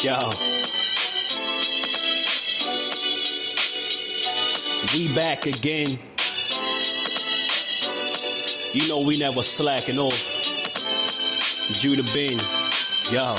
Yo. We back again. You know we never slacking off. Judah Ben. Yo.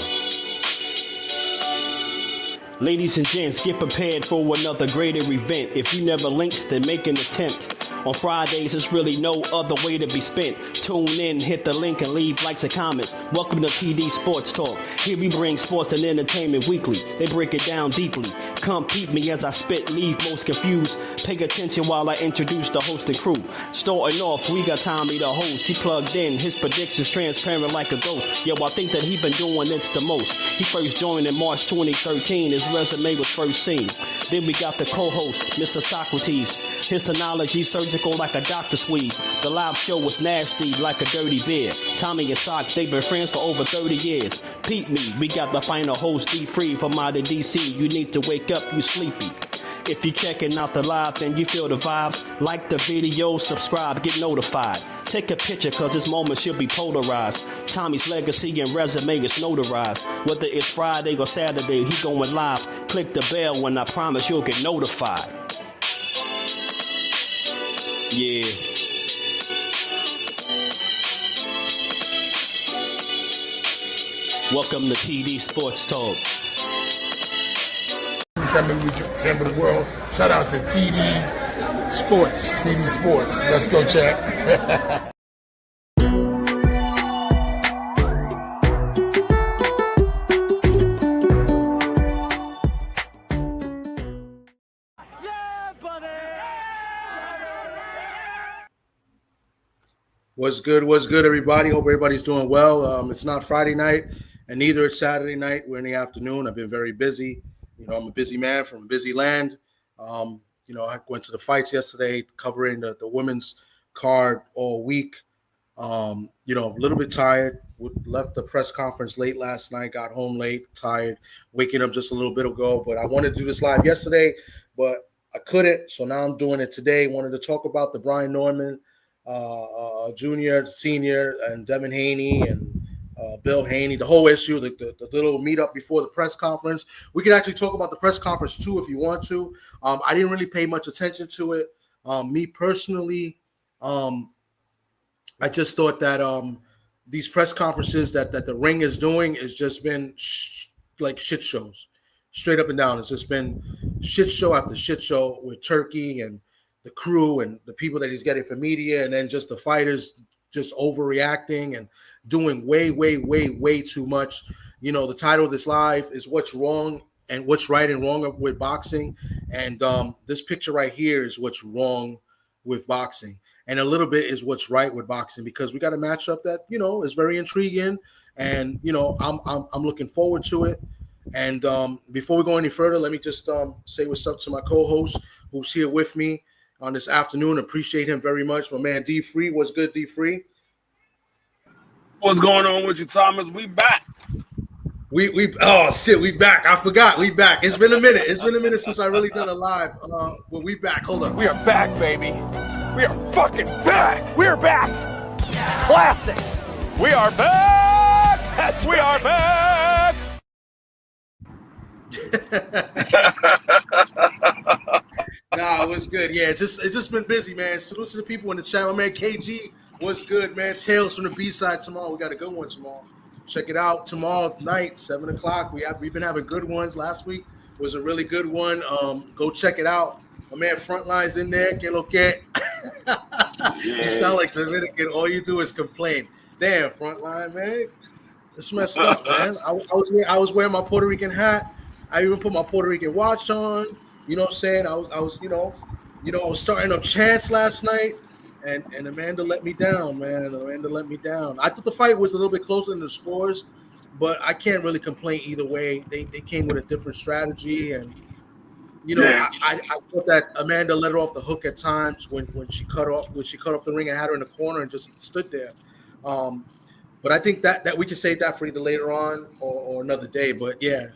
Ladies and gents, get prepared for another greater event. If you never linked, then make an attempt. On Fridays, there's really no other way to be spent. Tune in, hit the link, and leave likes and comments. Welcome to TD Sports Talk. Here we bring sports and entertainment weekly. They break it down deeply. Come peep me as I spit, leave most confused. Pay attention while I introduce the host and crew. Starting off, we got Tommy the host. He plugged in, his predictions transparent like a ghost. Yo, I think that he been doing this the most. He first joined in March 2013. His resume was first seen. Then we got the co-host, Mr. Socrates. His analogy surgical like a doctor squeeze. The live show was nasty like a dirty beer. Tommy and Sock, they've been friends for over 30 years. Peep me, we got the final host, D-Free from out of DC. You need to wake up, you sleepy. If you checking out the live, then you feel the vibes. Like the video, subscribe, get notified. Take a picture, cause this moment should be polarized. Tommy's legacy and resume is notarized. Whether it's Friday or Saturday, he going live. Click the bell and I promise you'll get notified. Yeah. Welcome to TD Sports Talk. Chamber of the world. Shout out to TD Sports. TD Sports. Let's go check. What's good, everybody? Hope everybody's doing well. It's not Friday night, and neither it's Saturday night. We're in the afternoon. I've been very busy. You know, I'm a busy man from a busy land. You know, I went to the fights yesterday, covering the women's card all week. You know, a little bit tired. Left the press conference late last night, got home late, tired, waking up just a little bit ago. But I wanted to do this live yesterday, but I couldn't. So now I'm doing it today. Wanted to talk about the Brian Norman Junior, Senior, and Devin Haney and Bill Haney, the whole issue, the little meetup before the press conference. We can actually talk about the press conference too if you want to. I didn't really pay much attention to it. Me personally, I just thought that these press conferences that the Ring is doing has just been like shit shows, straight up and down. It's just been shit show after shit show with Turkey and the crew and the people that he's getting for media, and then just the fighters just overreacting and doing way too much. You know, the title of this live is What's Wrong and What's Right and Wrong with Boxing. And this picture right here is what's wrong with boxing. And a little bit is what's right with boxing, because we got a matchup that, you know, is very intriguing. And, you know, I'm looking forward to it. And before we go any further, let me just say what's up to my co-host who's here with me on this afternoon. Appreciate him very much. My man D-Free. What's good, D-Free? What's going on with you, Thomas? We back. We back. I forgot. We back. It's been a minute. It's been a minute since I really done a live. But we back. Hold on. We are back, baby. We are fucking back. We're back. Classic. We are back. That's we are back. Nah, it was good. Yeah, it's just been busy, man. Salute to the people in the chat. My man KG, what's good, man? Tales from the B-side tomorrow. We got a good one tomorrow. Check it out tomorrow night, 7:00. We've been having good ones. Last week was a really good one. Go check it out. My man Frontline's in there. Que lo que? You sound like Dominican. All you do is complain. Damn, Frontline, man. It's messed up, man. I was wearing my Puerto Rican hat. I even put my Puerto Rican watch on. You know what I'm saying? I was I was starting up chants last night, and Amanda let me down, man. Amanda let me down. I thought the fight was a little bit closer than the scores, but I can't really complain either way. They came with a different strategy, and I thought that Amanda let her off the hook at times when she cut off the ring and had her in the corner and just stood there. But I think that we can save that for either later on or another day. But yeah,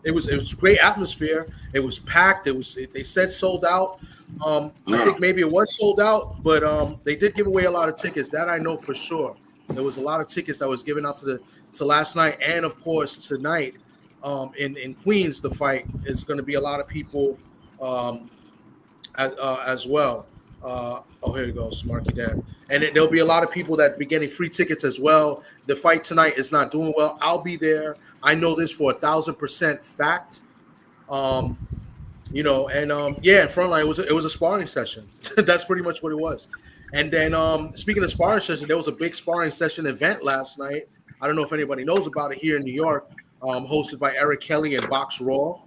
it was great atmosphere. It was packed. They said sold out. I think maybe it was sold out, but they did give away a lot of tickets. That I know for sure. There was a lot of tickets that was given out to last night and of course tonight. in Queens, the fight is going to be a lot of people as well. Here you go, Smarky Dad. And there'll be a lot of people that be getting free tickets as well. The fight tonight is not doing well. I'll be there. I know this for 1,000% fact. And in Frontline it was a sparring session. That's pretty much what it was. And then speaking of sparring session, there was a big sparring session event last night. I don't know if anybody knows about it here in New York, hosted by Eric Kelly and Box Raw,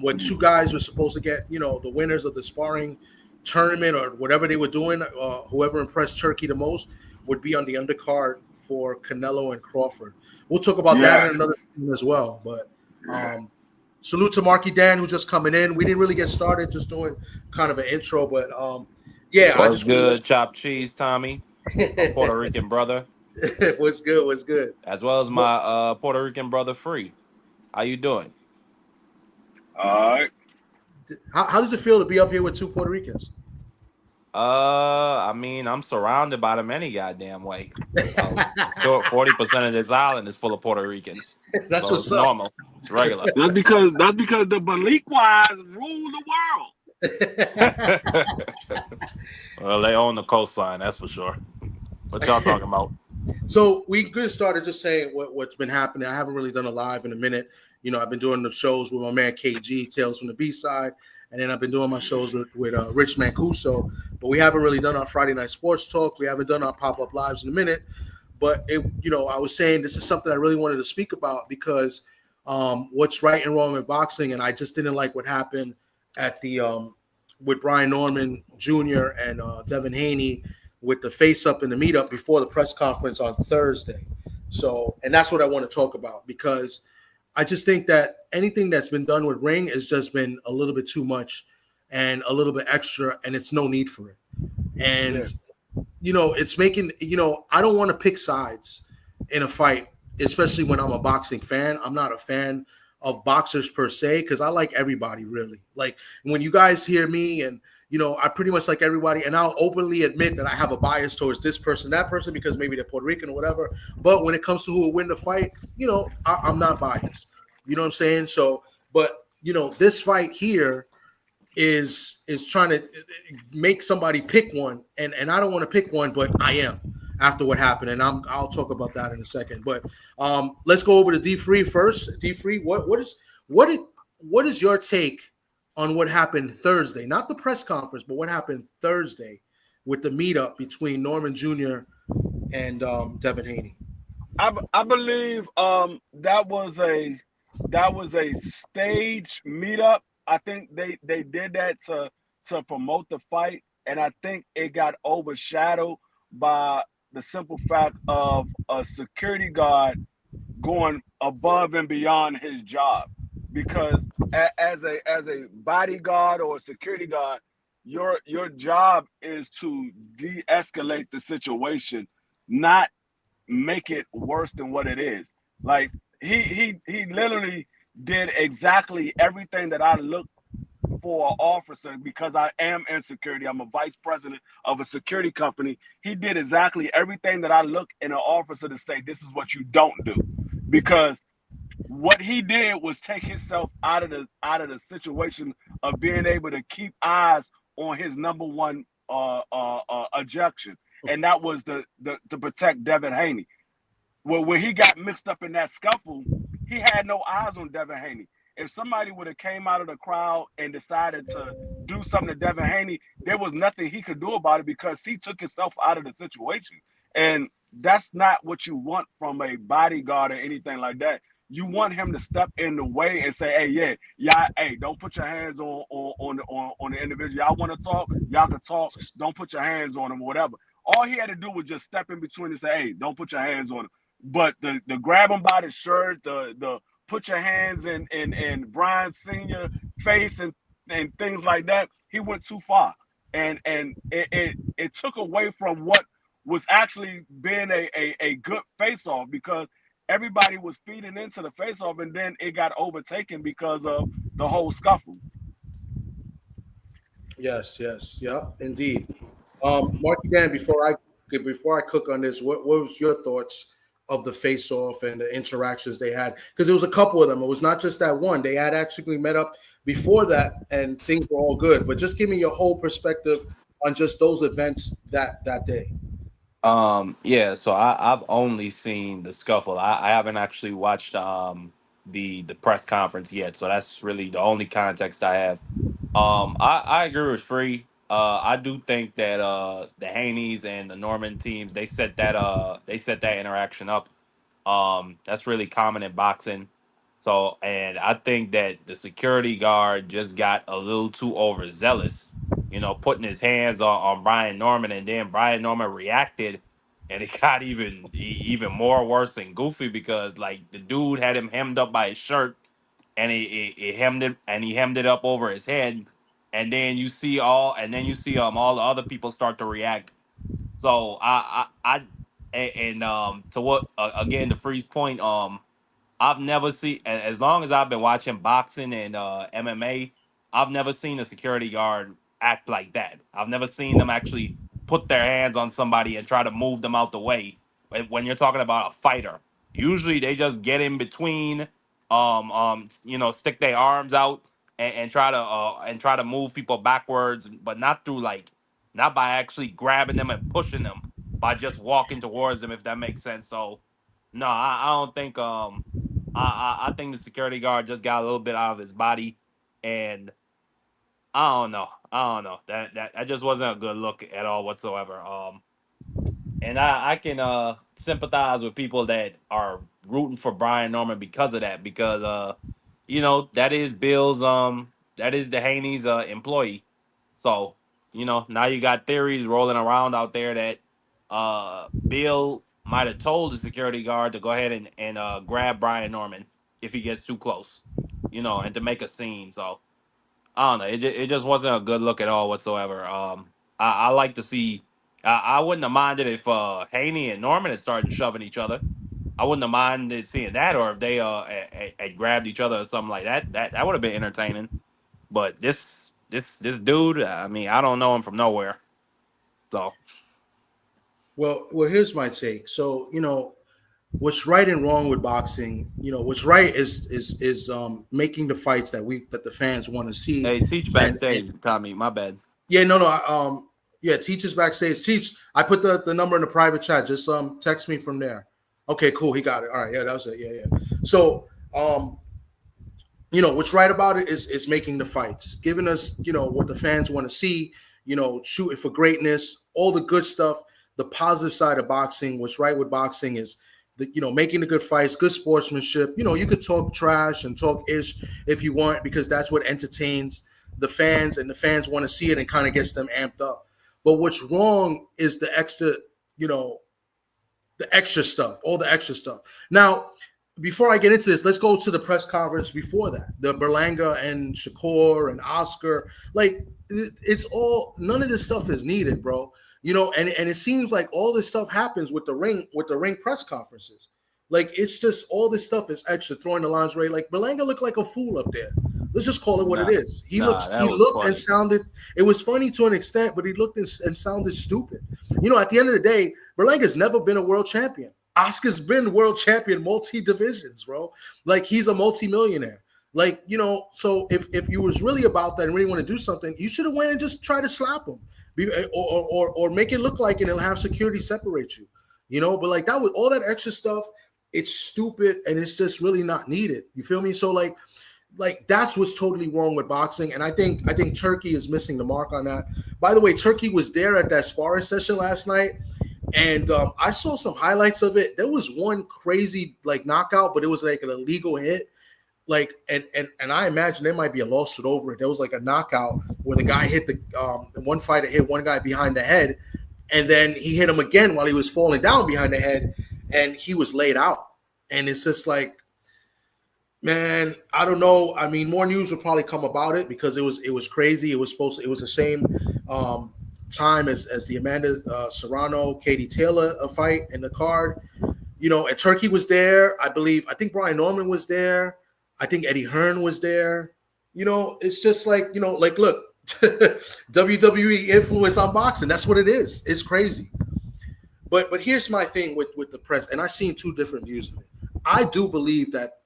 where two guys were supposed to get, the winners of the sparring tournament or whatever they were doing. Whoever impressed Turkey the most would be on the undercard for Canelo and Crawford. We'll talk about that in another thing as well. But salute to Marky Dan, who's just coming in. We didn't really get started, just doing kind of an intro, but What's good, chopped cheese, Tommy, my Puerto Rican brother. What's good? As well as my Puerto Rican brother, Free. How you doing? All right. How does it feel to be up here with two Puerto Ricans? I mean, I'm surrounded by them any goddamn way. 40% of this island is full of Puerto Ricans. That's so what's it's up. normal. It's regular. That's because the Baliquas rule the world. Well, they own the coastline, that's for sure. What y'all talking about? So we could start just saying what's been happening. I haven't really done a live in a minute. I've been doing the shows with my man KG, Tales from the B-Side, and then I've been doing my shows with Rich Mancuso. But we haven't really done our Friday Night Sports Talk. We haven't done our pop-up lives in a minute. But I was saying this is something I really wanted to speak about because what's right and wrong in boxing, and I just didn't like what happened at the with Brian Norman Jr. and Devin Haney with the face-up and the meetup before the press conference on Thursday. So, and that's what I want to talk about because I just think that anything that's been done with Ring has just been a little bit too much and a little bit extra, and it's no need for it. And, it's making, I don't want to pick sides in a fight, especially when I'm a boxing fan. I'm not a fan of boxers per se because I like everybody, really. Like when you guys hear me and, I pretty much like everybody, and I'll openly admit that I have a bias towards this person, that person, because maybe they're Puerto Rican or whatever. But when it comes to who will win the fight, I'm not biased. You know what I'm saying? So, but this fight here is trying to make somebody pick one, and I don't want to pick one, but I am after what happened, and I'll talk about that in a second. But let's go over to D Free first. D Free, what is your take on what happened Thursday? Not the press conference, but what happened Thursday with the meetup between Norman Jr. and Devin Haney. I believe that was a stage meetup. I think they did that to promote the fight, and I think it got overshadowed by the simple fact of a security guard going above and beyond his job. Because as a bodyguard or a security guard, your job is to de-escalate the situation, not make it worse than what it is. Like he literally did exactly everything that I look for an officer because I am in security. I'm a vice president of a security company. He did exactly everything that I look in an officer to say, this is what you don't do. Because what he did was take himself out of the situation of being able to keep eyes on his number one objection, and that was to protect Devin Haney. Well, when he got mixed up in that scuffle, he had no eyes on Devin Haney. If somebody would have came out of the crowd and decided to do something to Devin Haney, there was nothing he could do about it because he took himself out of the situation. And that's not what you want from a bodyguard or anything like that. You want him to step in the way and say, hey, don't put your hands on the individual. Y'all want to talk? Y'all can talk. Don't put your hands on him or whatever. All he had to do was just step in between and say, hey, don't put your hands on him. But the grab him by the shirt, the put your hands in Brian Sr. face and things like that, he went too far. And it took away from what was actually being a good face-off because everybody was feeding into the face-off, and then it got overtaken because of the whole scuffle. Yes, indeed. Marky Dan, before I cook on this, what was your thoughts of the face-off and the interactions they had, because there was a couple of them. It was not just that one. They had actually met up before that, and things were all good. But just give me your whole perspective on just those events that day. Yeah, so I've only seen the scuffle. I haven't actually watched the press conference yet, so that's really the only context I have. I agree with Free. I do think that the Haneys and the Norman teams, they set that interaction up. That's really common in boxing. So, and I think that the security guard just got a little too overzealous, putting his hands on Brian Norman, and then Brian Norman reacted, and it got even more worse and goofy because like the dude had him hemmed up by his shirt, and he hemmed it up over his head, and then you see all the other people start to react. So to what again, the Freeze point, I've never seen, as long as I've been watching boxing and MMA, I've never seen a security guard act like that. I've never seen them actually put their hands on somebody and try to move them out the way. When you're talking about a fighter, usually they just get in between, stick their arms out and try to move people backwards, but not by actually grabbing them and pushing them, by just walking towards them, if that makes sense. So no, I don't think I think the security guard just got a little bit out of his body, and I don't know. I don't know. That just wasn't a good look at all whatsoever. And I can sympathize with people that are rooting for Brian Norman because of that, because that is Bill's that is the Haney's employee. So, now you got theories rolling around out there that Bill might have told the security guard to go ahead and grab Brian Norman if he gets too close, and to make a scene. So, I don't know. It just wasn't a good look at all whatsoever. I like to see. I wouldn't have minded if Haney and Norman had started shoving each other. I wouldn't have minded seeing that, or if they had grabbed each other or something like that. That would have been entertaining. But this dude, I mean, I don't know him from nowhere. So Well, here's my take. So, what's right and wrong with boxing, what's right is making the fights that the fans want to see. hey, teach backstage, Tommy. My bad. Yeah, no, yeah, Teach is backstage. Teach, I put the number in the private chat. Just text me from there. Okay, cool. He got it. All right, yeah, that was it. Yeah. So, what's right about it is making the fights, giving us, what the fans want to see, shooting for greatness, all the good stuff, the positive side of boxing. What's right with boxing is making the good fights, good sportsmanship. You could talk trash and talk ish if you want, because that's what entertains the fans, and the fans want to see it and kind of gets them amped up. But what's wrong is the extra, the extra stuff, all the extra stuff. Now, before I get into this, let's go to the press conference before that. The Berlanga and Shakur and Oscar, like it's all, none of this stuff is needed, bro. And it seems like all this stuff happens with the ring press conferences. Like, it's just all this stuff is extra, throwing the lingerie. Like, Berlanga looked like a fool up there. Let's just call it what it is. He looked and sounded, it was funny to an extent, but he looked and sounded stupid. At the end of the day, Berlanga's never been a world champion. Oscar's been world champion multi-divisions, bro. Like, he's a multi-millionaire. Like, so if you was really about that and really want to do something, you should have went and just tried to slap him. Or make it look like it and have security separate you. But like that, with all that extra stuff, it's stupid and it's just really not needed. You feel me? So like that's what's totally wrong with boxing. And I think Turkey is missing the mark on that. By the way, Turkey was there at that sparring session last night, and I saw some highlights of it. There was one crazy like knockout, but it was like an illegal hit. Like, and I imagine there might be a lawsuit over it. There was like a knockout where the guy hit one fighter hit one guy behind the head, and then he hit him again while he was falling down behind the head, and he was laid out. And it's just like, man, I don't know. I mean, more news will probably come about it, because it was crazy. It was the same time as the Amanda Serrano, Katie Taylor fight in the card. And Turkey was there. I think Brian Norman was there. I think Eddie Hearn was there. It's just like, like, look, WWE influence on boxing. That's what it is. It's crazy. But here's my thing with the press, and I've seen two different views of it. I do believe that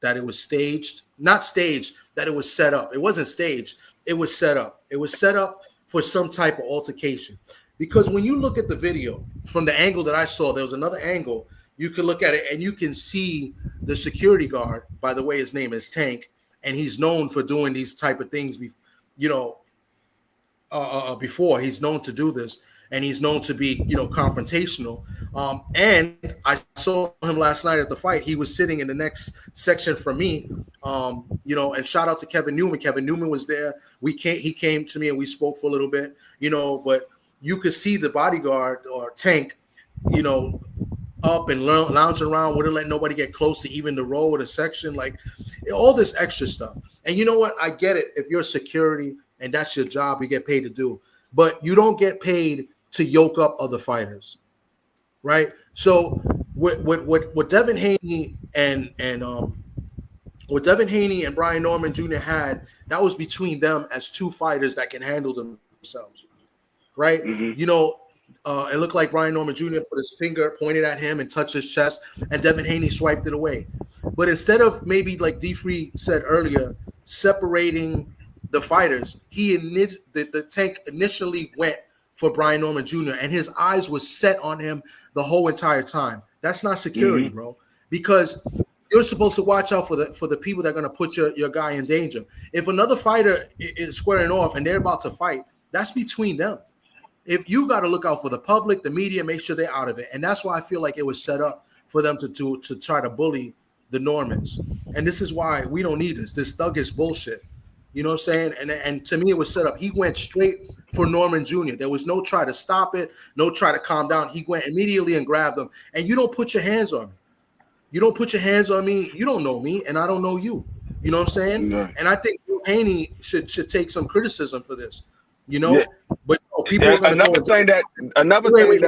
it was staged, not staged, that it was set up. It wasn't staged. It was set up. It was set up for some type of altercation. Because when you look at the video from the angle that I saw, there was another angle. You can look at it and you can see the security guard. By the way, his name is Tank, and he's known for doing these type of things. Before he's known to do this, and he's known to be confrontational. And I saw him last night at the fight. He was sitting in the next section from me. And shout out to Kevin Newman. Kevin Newman was there. He came to me and we spoke for a little bit. But you could see the bodyguard or Tank, up and lounging around, wouldn't let nobody get close to even the row or the section, like all this extra stuff. And you know what? I get it. If you're security and that's your job, you get paid to do. But you don't get paid to yoke up other fighters, right? So what Devin Haney and what Devin Haney and Brian Norman Jr. had, that was between them as two fighters that can handle themselves, right? Mm-hmm. It looked like Brian Norman Jr. put his finger, pointed at him, and touched his chest, and Devin Haney swiped it away. But instead of maybe, like D-Free said earlier, separating the fighters, the Tank initially went for Brian Norman Jr., and his eyes was set on him the whole entire time. That's not security, mm-hmm. bro, because you're supposed to watch out for the people that are going to put your guy in danger. If another fighter is squaring off and they're about to fight, that's between them. If you got to look out for the public, the media, make sure they're out of it. And that's why I feel like it was set up for them to try to bully the Normans. And this is why we don't need this. This thuggish bullshit. You know what I'm saying? And to me, it was set up. He went straight for Norman Jr. There was no try to stop it, no try to calm down. He went immediately and grabbed him. And you don't put your hands on me. You don't put your hands on me. You don't know me, and I don't know you. You know what I'm saying? Yeah. And I think Haney should take some criticism for this. Yeah. But people are going to know. Another thing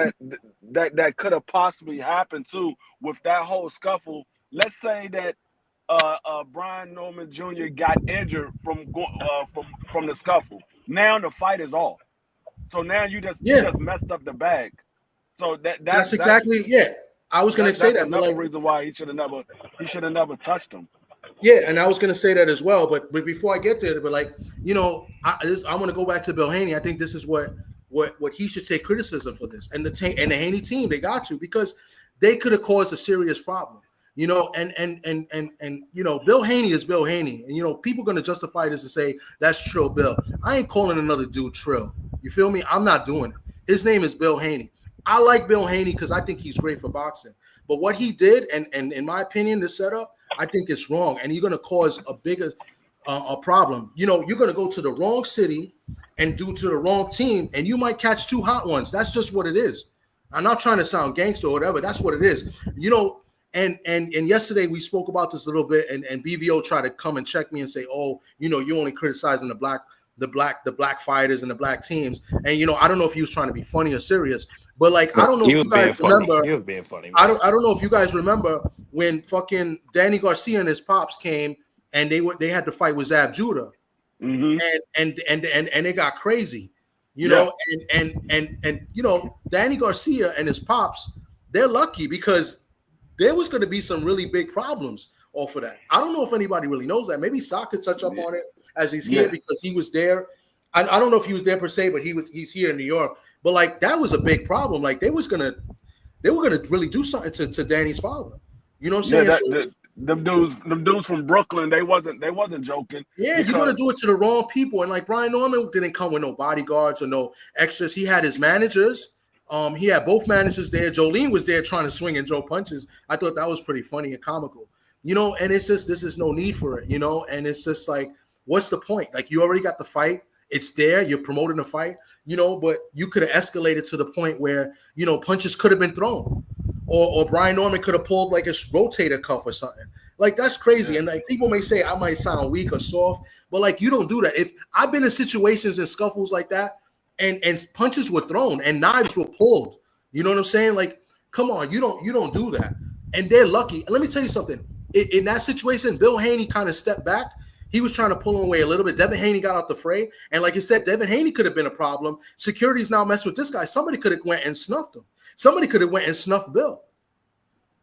that could have possibly happened too with that whole scuffle. Let's say that Brian Norman Jr. got injured from the scuffle. Now the fight is off. So now you just messed up the bag. So that's exactly. I was going to say that. Another reason why he should have never touched him. Yeah, and I was going to say that as well. But before I get there, I want to go back to Bill Haney. I think this is what he should take criticism for this. And the Haney team, they got you because they could have caused a serious problem. And Bill Haney is Bill Haney. And, people are going to justify this and say, that's Trill Bill. I ain't calling another dude Trill. You feel me? I'm not doing it. His name is Bill Haney. I like Bill Haney because I think he's great for boxing. But what he did, and in my opinion, this setup, I think it's wrong. And you're going to cause a bigger a problem. You're going to go to the wrong city and do to the wrong team, and you might catch two hot ones. That's just what it is. I'm not trying to sound gangster or whatever. That's what it is. And yesterday we spoke about this a little bit, and BVO tried to come and check me and say, oh, you're only criticizing the black fighters and the black teams. And I don't know if he was trying to be funny or serious, but I don't know if you guys remember. He was being funny. Man. I don't know if you guys remember when fucking Danny Garcia and his pops came and they had to fight with Zab Judah, mm-hmm. and it got crazy, and Danny Garcia and his pops, they're lucky because there was going to be some really big problems off of that. I don't know if anybody really knows that. Maybe Sa could touch up on it as he's here because he was there. I don't know if he was there per se, but he's here in New York. But that was a big problem. They were gonna really do something to Danny's father. You know what I'm saying? Them dudes from Brooklyn, they wasn't joking. Yeah, you're gonna do it to the wrong people. And Brian Norman didn't come with no bodyguards or no extras. He had his managers. He had both managers there. Jolene was there trying to swing and throw punches. I thought that was pretty funny and comical. And it's just this is no need for it. And it's just what's the point? You already got the fight. It's there. You're promoting the fight, but you could have escalated to the point where, punches could have been thrown or Brian Norman could have pulled a rotator cuff or something. That's crazy. And people may say I might sound weak or soft, but you don't do that. If I've been in situations and scuffles like that and punches were thrown and knives were pulled, you know what I'm saying? Come on, you don't do that. And they're lucky. And let me tell you something. In that situation, Bill Haney kind of stepped back. He was trying to pull him away a little bit. Devin Haney got out the fray. And like you said, Devin Haney could have been a problem. Security's now messing with this guy. Somebody could have went and snuffed him. Somebody could have went and snuffed Bill.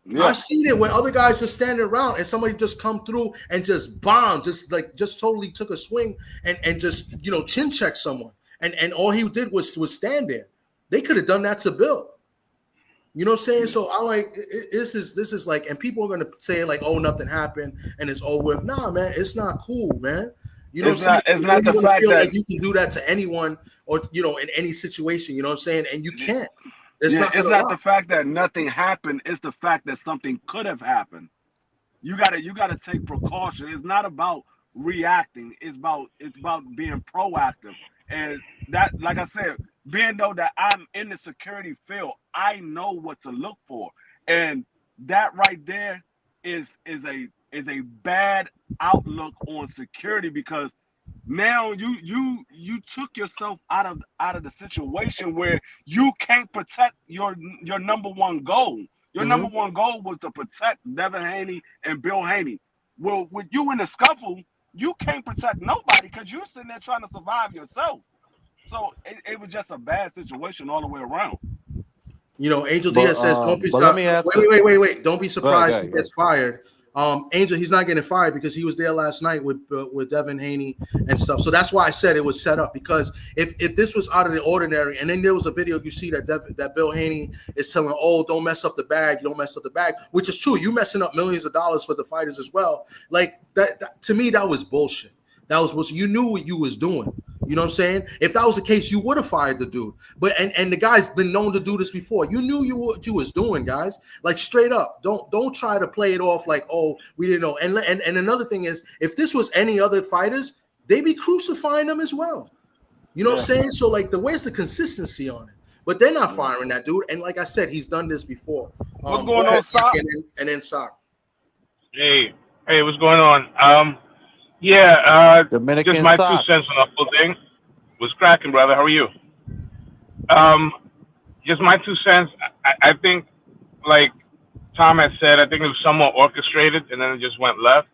Yeah. I've seen it when other guys just standing around and somebody just come through and just bombed, just totally took a swing and just chin checked someone. And all he did was stand there. They could have done that to Bill. You know what I'm saying? So I like this is like, and people are gonna say like, oh, nothing happened and it's over with. Nah, man, it's not cool, man. You know, it's not the fact that like you can do that to anyone or in any situation. You know what I'm saying? And you can't. It's not the fact that nothing happened. It's the fact that something could have happened. You gotta take precaution. It's not about reacting. It's about being proactive. And that, like I said, being though that I'm in the security field, I know what to look for. And that right there is a bad outlook on security, because now you took yourself out of the situation where you can't protect your number one goal. Your number one goal was to protect Devin Haney and Bill Haney. Well, with you in the scuffle, you can't protect nobody because you're sitting there trying to survive yourself. So it was just a bad situation all the way around. Angel Diaz says, "Don't be wait. Don't be surprised he gets fired." Angel, he's not getting fired because he was there last night with Devin Haney and stuff. So that's why I said it was set up, because if this was out of the ordinary, and then there was a video you see that Bill Haney is telling, oh, don't mess up the bag, which is true. You messing up millions of dollars for the fighters as well. Like that to me, that was bullshit. That was bullshit. You knew what you was doing. You know what I'm saying? If that was the case, you would have fired the dude. But and the guy's been known to do this before. You knew what you was doing, guys. Like straight up. Don't try to play it off like, oh, we didn't know. And another thing is, if this was any other fighters, they'd be crucifying them as well. You know what I'm saying? So like, where's the consistency on it? But they're not firing that dude. And like I said, he's done this before. What's going on, Sock? And then Sock. Hey, what's going on? Dominican just my Sock. 2 cents on the whole thing. What's cracking, brother? How are you? Just my 2 cents. I think, like Tom had said, I think it was somewhat orchestrated, and then it just went left.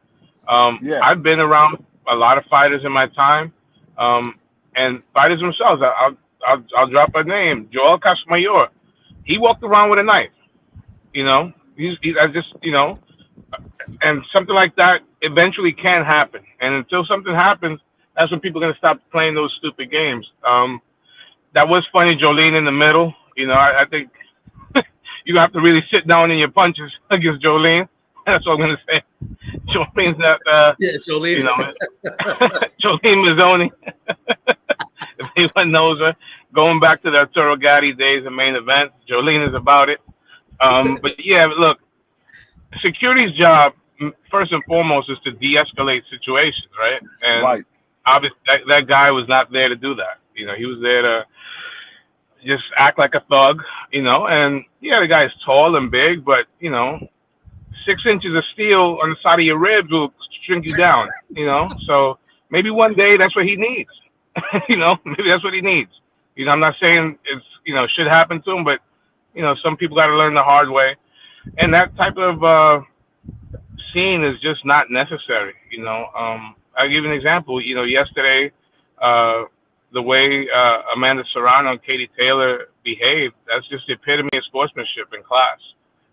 I've been around a lot of fighters in my time, and fighters themselves. I'll drop a name, Joel Casamayor. He walked around with a knife. And something like that eventually can happen. And until something happens, that's when people are going to stop playing those stupid games. That was funny, Jolene in the middle. I think you have to really sit down in your punches against Jolene. That's all I'm going to say. Jolene's not, Jolene. Jolene Mazzoni. If anyone knows her, going back to the Arturo Gatti days and main event, Jolene is about it. But yeah, look, security's job, first and foremost, is to de-escalate situations, right? And obviously, that guy was not there to do that. He was there to just act like a thug, And yeah, the guy's tall and big, but 6 inches of steel on the side of your ribs will shrink you down, So maybe one day that's what he needs, Maybe that's what he needs. I'm not saying it's should happen to him, but some people got to learn the hard way. And that type of scene is just not necessary. I'll give you an example. Yesterday, the way Amanda Serrano and Katie Taylor behaved, that's just the epitome of sportsmanship in class,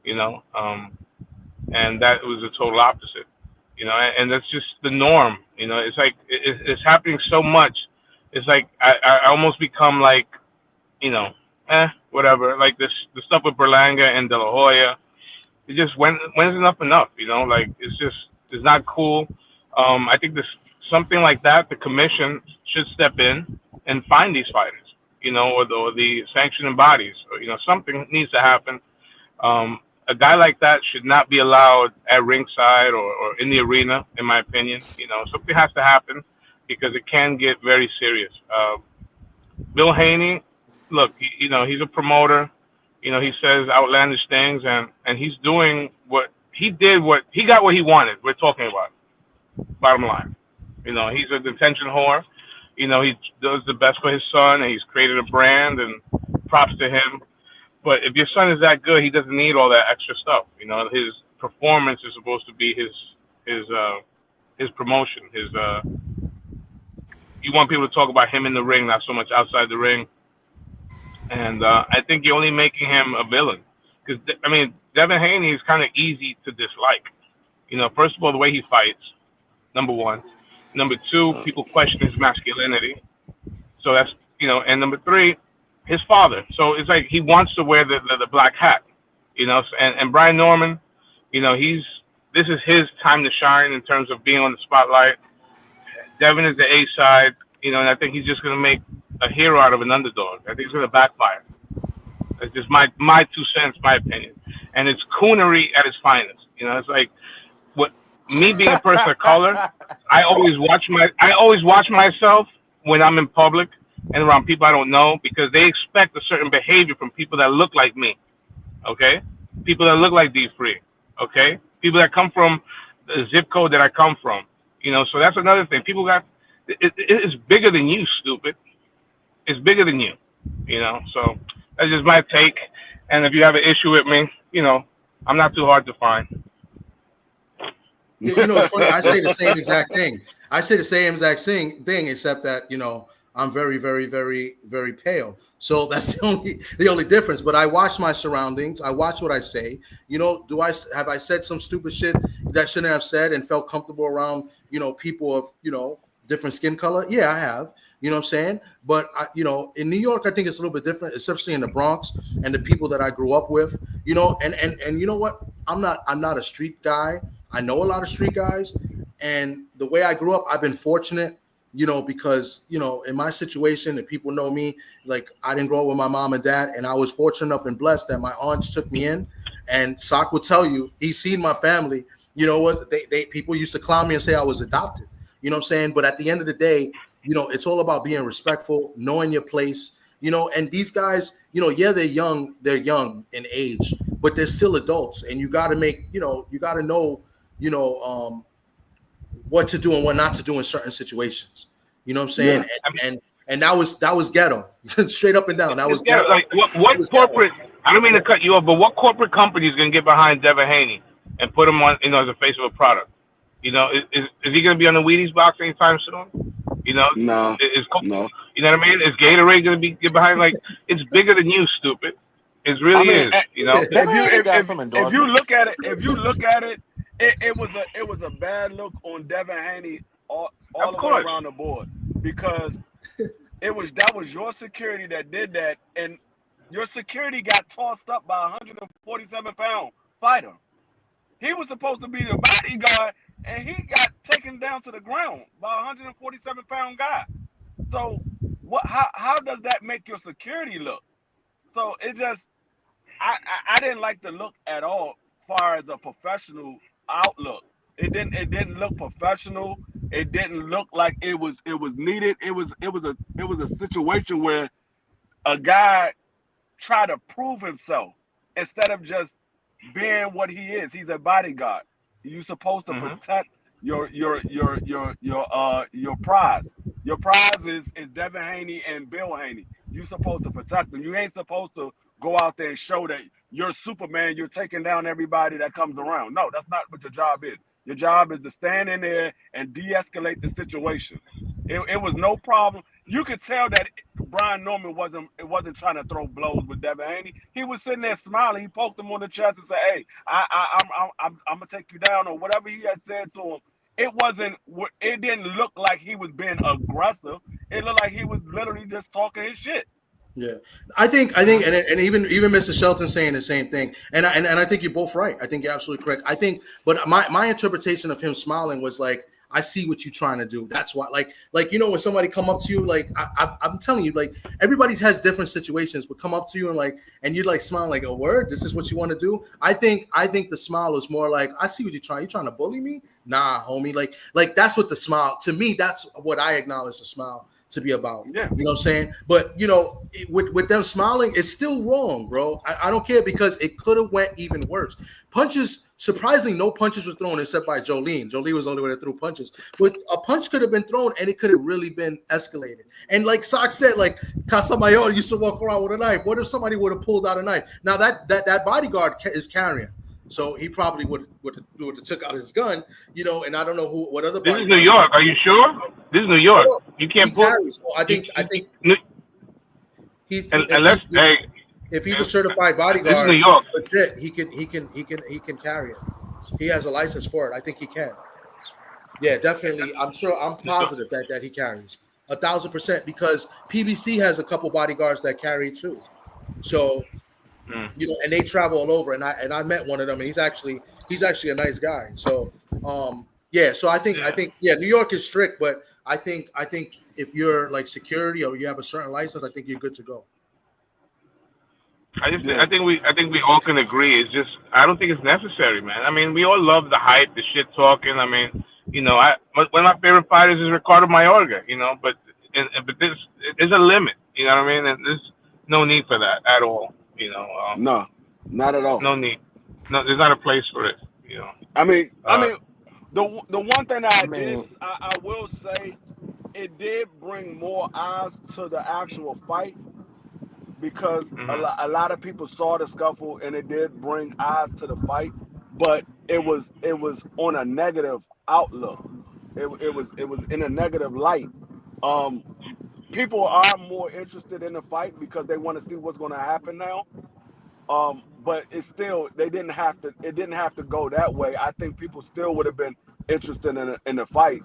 and that was the total opposite, and that's just the norm. It's like it's happening so much. It's like I almost become like, whatever. Like the stuff with Berlanga and De La Hoya. It just when's enough? Like it's not cool. I think this something like that, the commission should step in and find these fighters, or the sanctioning bodies, or something needs to happen. A guy like that should not be allowed at ringside or in the arena, in my opinion. Something has to happen because it can get very serious. Bill Haney, look, he's a promoter. He says outlandish things, and he's doing what he got what he wanted. We're talking about, bottom line. He's a detention whore. He does the best for his son, and he's created a brand, and props to him. But if your son is that good, he doesn't need all that extra stuff. His performance is supposed to be his promotion. You want people to talk about him in the ring, not so much outside the ring. and I think you're only making him a villain. Because I mean, Devin Haney is kind of easy to dislike. First of all, the way he fights, number one. Number two, people question his masculinity. So that's and number three, his father. So it's like he wants to wear the black hat. And Brian Norman, this is his time to shine in terms of being on the spotlight. Devin is the A side, and I think he's just gonna make a hero out of an underdog. I think it's gonna backfire. It's just my 2 cents, my opinion, and it's coonery at its finest. It's like what me being a person of color. I always watch myself when I'm in public and around people I don't know because they expect a certain behavior from people that look like me. Okay, people that look like D3. Okay, people that come from the zip code that I come from. So that's another thing. People it's bigger than you, stupid. It's bigger than you. So that's just my take. And if you have an issue with me, I'm not too hard to find. It's funny. I say the same exact thing. I say the same exact thing, except that I'm very, very, very, very pale. So that's the only difference. But I watch my surroundings. I watch what I say. Have I said some stupid shit that shouldn't have said and felt comfortable around people of different skin color? Yeah, I have. You know what I'm saying? But in New York, I think it's a little bit different, especially in the Bronx and the people that I grew up with. And you know what? I'm not a street guy. I know a lot of street guys, and the way I grew up, I've been fortunate. Because, in my situation, and people know me, like I didn't grow up with my mom and dad, and I was fortunate enough and blessed that my aunts took me in. And Sock will tell you, he's seen my family. People used to clown me and say I was adopted. You know what I'm saying? But at the end of the day, it's all about being respectful, knowing your place. And these guys, yeah, they're young in age, but they're still adults, and you got to make, you got to know, what to do and what not to do in certain situations. You know what I'm saying? Yeah. And that was ghetto, straight up and down. That was ghetto. Like what corporate? Ghetto. I don't mean to cut you off, but what corporate company is going to get behind Devin Haney and put him on, as a face of a product? Is he going to be on the Wheaties box anytime soon? No. No. No. You know what I mean? Is Gatorade going to be get behind? Like it's bigger than you, stupid. It really is. If you look at it, it was a bad look on Devin Haney all the way around the board because that was your security that did that, and your security got tossed up by a 147-pound fighter. He was supposed to be the bodyguard, and he got taken down to the ground by a 147-pound guy. So how does that make your security look? So it just I didn't like the look at all far as a professional outlook. It didn't look professional. It didn't look like it was needed. It was a situation where a guy tried to prove himself instead of just being what he is. He's a bodyguard. You're supposed to protect your prize. Your prize is Devin Haney and Bill Haney. You're supposed to protect them. You ain't supposed to go out there and show that you're Superman, you're taking down everybody that comes around. No, that's not what your job is. Your job is to stand in there and de-escalate the situation. It was no problem. You could tell that Brian Norman wasn't trying to throw blows with Devin Haney. He was sitting there smiling. He poked him on the chest and said, "Hey, I'm gonna take you down," or whatever he had said to him. It didn't look like he was being aggressive. It looked like he was literally just talking his shit. Yeah, I think, and even Mr. Shelton saying the same thing, and I think you're both right. I think you're absolutely correct. I think, but my interpretation of him smiling was like, I see what you're trying to do. That's why, like when somebody come up to you, like I'm telling you, like everybody has different situations, but come up to you and you like smile like, "A word, this is what you want to do." I think the smile is more like, I see what you're trying. You trying to bully me? Nah, homie. Like that's what the smile, to me, that's what I acknowledge the smile to be about. Yeah. You know what I'm saying? But with them smiling, it's still wrong, bro. I don't care, because it could have went even worse. Punches, surprisingly, no punches were thrown except by Jolene. Jolene was the only one that threw punches. But a punch could have been thrown and it could have really been escalated. And like Sock said, like Casamayor used to walk around with a knife. What if somebody would have pulled out a knife? Now that bodyguard is carrying. So he probably would have took out his gun, and I don't know what other. This is New York. Are you sure? This is New York. You can't pull. So I think If and let's if he's a certified this is bodyguard, New York. legit, he can carry it. He has a license for it. I think he can. Yeah, definitely. I'm positive that he carries 1,000% because PBC has a couple bodyguards that carry too. So and they travel all over. And I met one of them, and he's actually a nice guy. So so I think New York is strict, but I think if you're like security or you have a certain license, I think you're good to go. I think we all can agree. It's just I don't think it's necessary, man. I mean, we all love the hype, the shit talking. I mean, one of my favorite fighters is Ricardo Mayorga, but there's a limit, you know what I mean? And there's no need for that at all, No, not at all. No need. No, there's not a place for it, I mean, the one thing I will say, it did bring more eyes to the actual fight because a lot of people saw the scuffle and it did bring eyes to the fight, but it was on a negative outlook. It was in a negative light. People are more interested in the fight because they want to see what's going to happen now. But it's still it didn't have to go that way. I think people still would have been interested in the fight.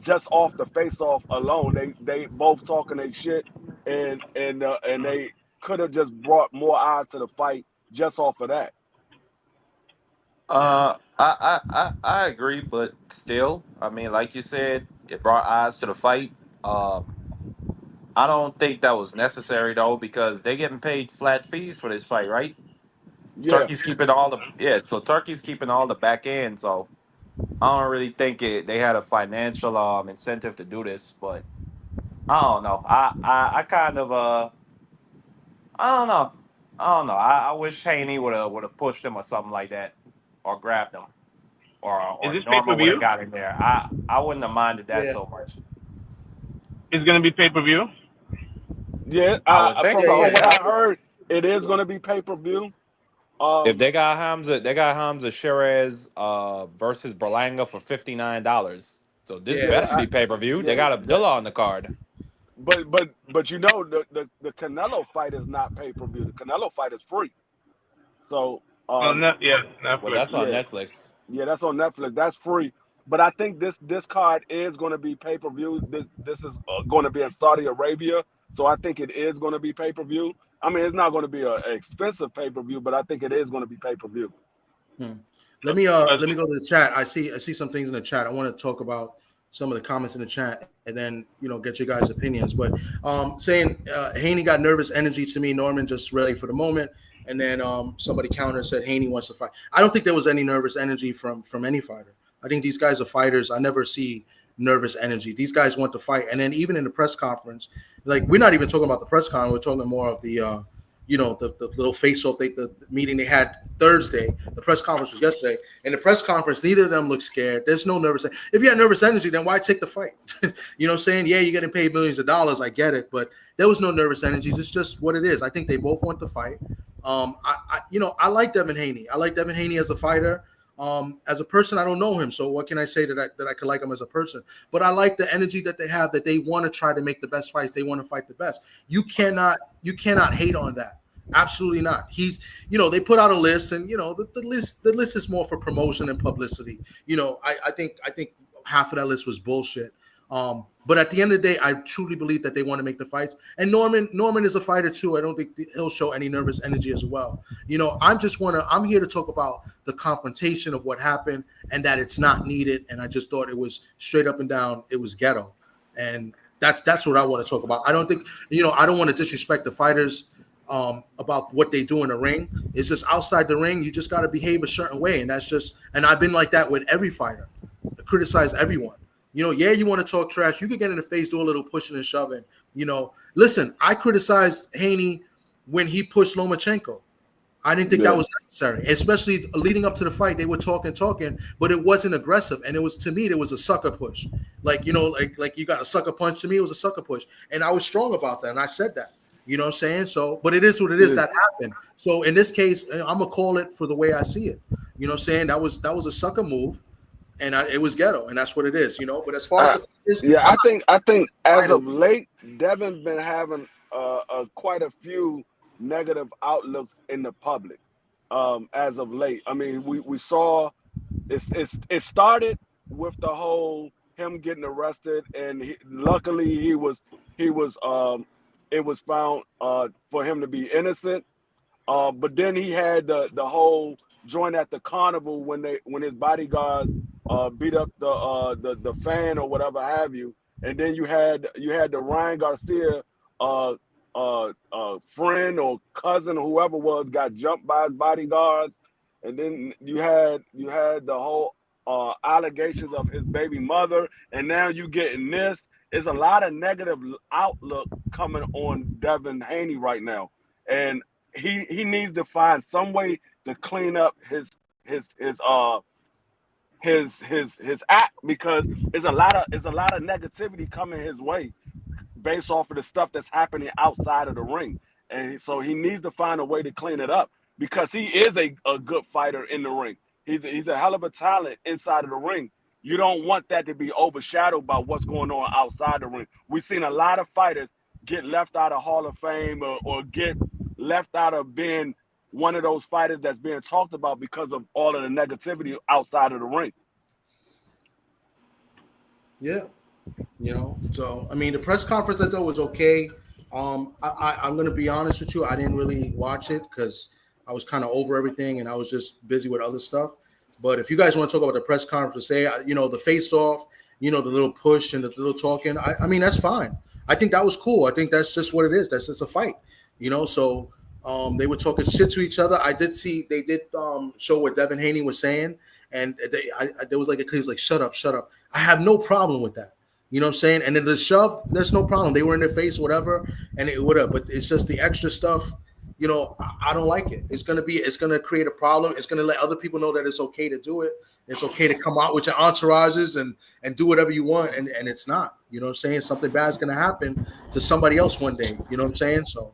Just off the face-off alone, they both talking their shit, and they could have just brought more eyes to the fight just off of that. I agree, but still, I mean, like you said, it brought eyes to the fight. I don't think that was necessary though, because they're getting paid flat fees for this fight, right? Yeah. Turkey's keeping so Turkey's keeping all the back end, so I don't really think they had a financial incentive to do this, but I don't know. I kind of I don't know. I don't know. I wish Haney would have pushed him or something like that, or grabbed him, Is or this Norman would have pay-per-view? got in there. I wouldn't have minded that so much. It's gonna be pay-per-view. Yeah, I would think from so. what I heard, it is going to be pay-per-view. If they got Hamza Shiraz versus Berlanga for $59. So this better be pay-per-view. They got Abdullah on the card. But the Canelo fight is not pay-per-view. The Canelo fight is free. So Netflix. Well, that's on Netflix. Yeah, that's on Netflix. That's free. But I think this card is going to be pay-per-view. This is going to be in Saudi Arabia, so I think it is going to be pay-per-view. I mean, it's not going to be an expensive pay-per-view, but I think it is going to be pay-per-view. Let me go to the chat. I see some things in the chat. I want to talk about some of the comments in the chat and then get your guys' opinions. But saying Haney got nervous energy to me. Norman just ready for the moment. And then somebody countered said Haney wants to fight. I don't think there was any nervous energy from any fighter. I think these guys are fighters. I never see nervous energy. These guys want to fight. And then even in the press conference, like we're not even talking about the press conference. We're talking more of the the little face-off, the meeting they had Thursday. The press conference was yesterday. In the press conference, neither of them look scared. There's no nervous. If you had nervous energy, then why take the fight? You know what I'm saying? Yeah, you're getting paid millions of dollars. I get it. But there was no nervous energy. It's just what it is. I think they both want to fight. I like Devin Haney. I like Devin Haney as a fighter. As a person, I don't know him. So what can I say that I could like him as a person? But I like the energy that they have, that they want to try to make the best fights. They want to fight the best. You cannot hate on that. Absolutely not. He's, they put out a list, and the list is more for promotion and publicity. I think half of that list was bullshit. But at the end of the day, I truly believe that they want to make the fights. And Norman is a fighter too. I don't think he'll show any nervous energy as well. I'm here to talk about the confrontation of what happened and that it's not needed. And I just thought it was straight up and down. It was ghetto. And that's what I want to talk about. I don't think, I don't want to disrespect the fighters about what they do in the ring. It's just outside the ring, you just got to behave a certain way. And and I've been like that with every fighter. I criticize everyone. You want to talk trash. You could get in the face, do a little pushing and shoving. Listen, I criticized Haney when he pushed Lomachenko. I didn't think that was necessary, especially leading up to the fight. They were talking, but it wasn't aggressive. And it was, to me, it was a sucker push. Like you got a sucker punch. To me, it was a sucker push. And I was strong about that. And I said that. You know what I'm saying? So, but it is what it is. That happened. So in this case, I'm gonna call it for the way I see it. You know what I'm saying? That was a sucker move. And it was ghetto, and that's what it is, But as far as I think as of late, Devin's been having quite a few negative outlooks in the public as of late. I mean, we saw it started with the whole him getting arrested, and luckily he was it was found for him to be innocent. But then he had the whole joint at the carnival when his bodyguards beat up the fan or whatever have you, and then you had the Ryan Garcia friend or cousin or whoever was got jumped by his bodyguards, and then you had the whole allegations of his baby mother, and now you getting this. There's a lot of negative outlook coming on Devin Haney right now, and he needs to find some way to clean up his act, because there's a lot of negativity coming his way based off of the stuff that's happening outside of the ring, and so he needs to find a way to clean it up, because he is a good fighter in the ring. He's a hell of a talent inside of the ring. You don't want that to be overshadowed by what's going on outside the ring. We've seen a lot of fighters get left out of Hall of Fame or get left out of being one of those fighters that's being talked about because of all of the negativity outside of the ring. Yeah. So I mean, the press conference I thought was okay. I'm going to be honest with you. I didn't really watch it because I was kind of over everything and I was just busy with other stuff. But if you guys want to talk about the press conference, the face off, the little push and the little talking, I mean, that's fine. I think that was cool. I think that's just what it is. That's just a fight, So they were talking shit to each other. I did see they did show what Devin Haney was saying, and there was like a kid was like, "Shut up, shut up." I have no problem with that. You know what I'm saying? And then the shove, there's no problem. They were in their face, whatever, and it would have. But it's just the extra stuff. I don't like it. It's gonna create a problem. It's gonna let other people know that it's okay to do it. It's okay to come out with your entourages and do whatever you want, and it's not. You know what I'm saying? Something bad's gonna happen to somebody else one day. You know what I'm saying? So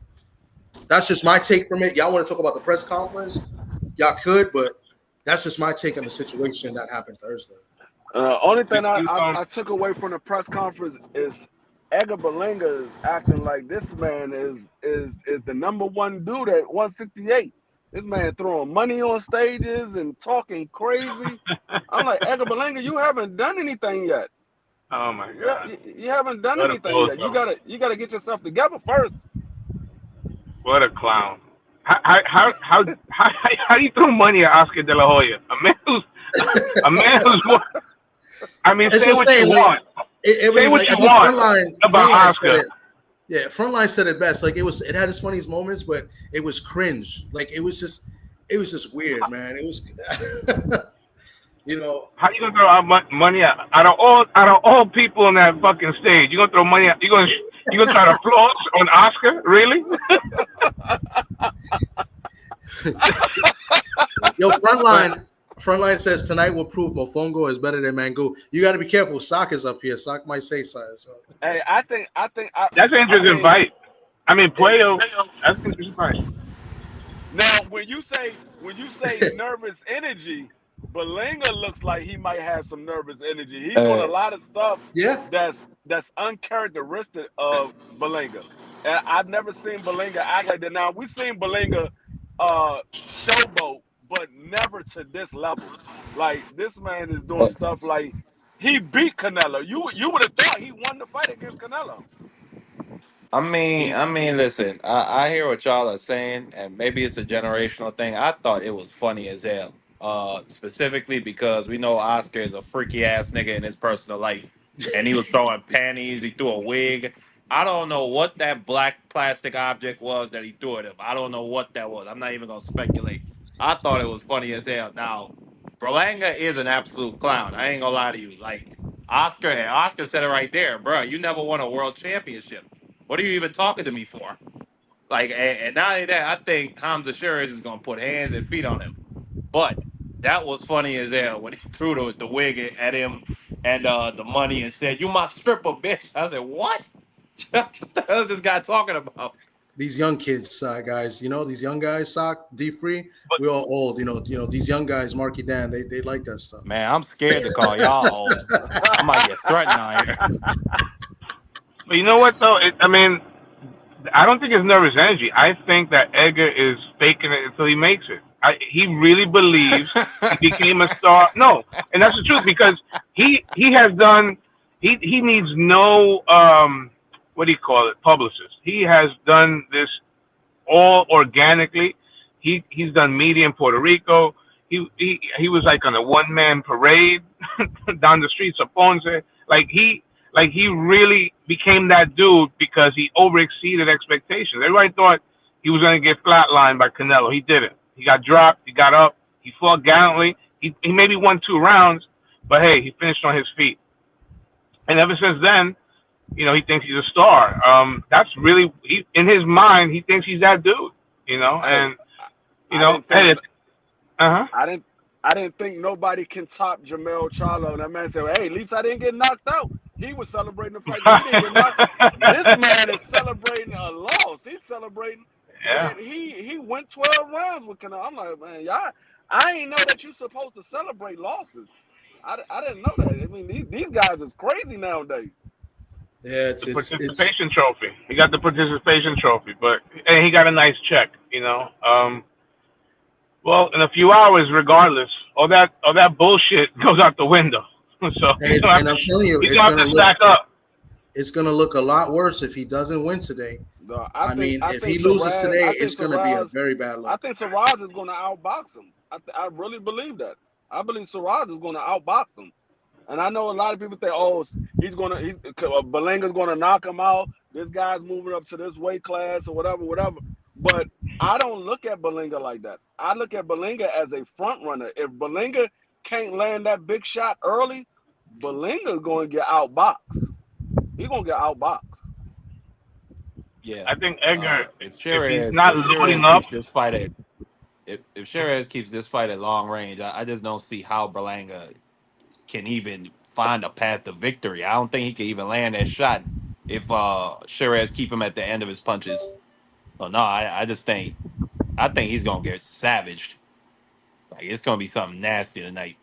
that's just my take from it. Y'all want to talk about the press conference? Y'all could, but that's just my take on the situation that happened Thursday. Only thing I took away from the press conference is Edgar Berlanga is acting like this man is the number one dude at 168. This man throwing money on stages and talking crazy. I'm like, Edgar Berlanga, you haven't done anything yet. Oh my God! You haven't done anything yet. You gotta get yourself together first. What a clown! How do you throw money at Oscar De La Hoya? A man who's I mean, say what you want. Say what you want about Oscar. Frontline said it best. Like it had its funniest moments, but it was cringe. Like it was just weird, man. It was, How you gonna throw out money out of all people on that fucking stage? You gonna throw money out? You gonna try to floss on Oscar? Really? Yo, Frontline says tonight will prove Mofongo is better than Mangu. You got to be careful. Sock is up here. Sock might say something. So. Hey, I think that's an interesting fight. I mean, Puello. That's an interesting fight. Now, when you say nervous energy, Berlanga looks like he might have some nervous energy. He's doing a lot of stuff. That's uncharacteristic of Berlanga. And I've never seen Berlanga act like that. Now we've seen Berlanga showboat, but never to this level. Like this man is doing stuff like he beat Canelo. You would have thought he won the fight against Canelo. I mean, listen. I hear what y'all are saying, and maybe it's a generational thing. I thought it was funny as hell. Specifically because we know Oscar is a freaky ass nigga in his personal life, and he was throwing panties. He threw a wig. I don't know what that black plastic object was that he threw at him. I don't know what that was. I'm not even gonna speculate. I thought it was funny as hell. Now, Berlanga is an absolute clown. I ain't gonna lie to you. Like Oscar said it right there, bro. You never won a world championship. What are you even talking to me for? Like, and not only that, I think Hamza Shuris is gonna put hands and feet on him. But that was funny as hell when he threw the wig at him and the money and said, "You my stripper, bitch." I said, "What? What the hell is this guy talking about?" These young kids, guys, these young guys, Sock, D-Free, we're all old. These young guys, Marky Dan, they like that stuff. Man, I'm scared to call y'all old. I might get threatened out here. But you know what, though? I don't think it's nervous energy. I think that Edgar is faking it until he makes it. He really believes he became a star. No, and that's the truth because he has done. He needs no what do you call it, publicist. He has done this all organically. He's done media in Puerto Rico. He was like on a one man parade down the streets of Ponce. Like he really became that dude because he overexceeded expectations. Everybody thought he was going to get flatlined by Canelo. He didn't. He got dropped. He got up. He fought gallantly. He maybe won 2 rounds, but hey, he finished on his feet. And ever since then, he thinks he's a star. That's really in his mind. He thinks he's that dude. And hey, I didn't think nobody can top Jermell Charlo. And that man said, "Hey, at least I didn't get knocked out." He was celebrating the fact that he didn't get knocked out. This man is celebrating a loss. He's celebrating. yeah. And he went 12 rounds with Canelo. I'm like, man, y'all, I ain't know that you're supposed to celebrate losses. I didn't know that. I mean, these guys is crazy nowadays. Yeah, The participation trophy. He got the participation trophy, and he got a nice check. Well, in a few hours, regardless, all that bullshit goes out the window. So, and I'm telling you, it's going to look a lot worse if he doesn't win today. No, I mean, if he loses today, it's going to be a very bad look. I think Siraj is going to outbox him. I really believe that. I believe Siraj is going to outbox him. And I know a lot of people think, oh, Belenga's going to knock him out. This guy's moving up to this weight class or whatever. But I don't look at Belenga like that. I look at Belenga as a front runner. If Belenga can't land that big shot early, Belenga's going to get outboxed. He's going to get outboxed. Yeah, I think Edgar, if he's not loading up. If Shiraz keeps this fight at long range, I just don't see how Berlanga can even find a path to victory. I don't think he can even land that shot if Shiraz keep him at the end of his punches. So no, I think he's gonna get savaged. Like it's gonna be something nasty tonight.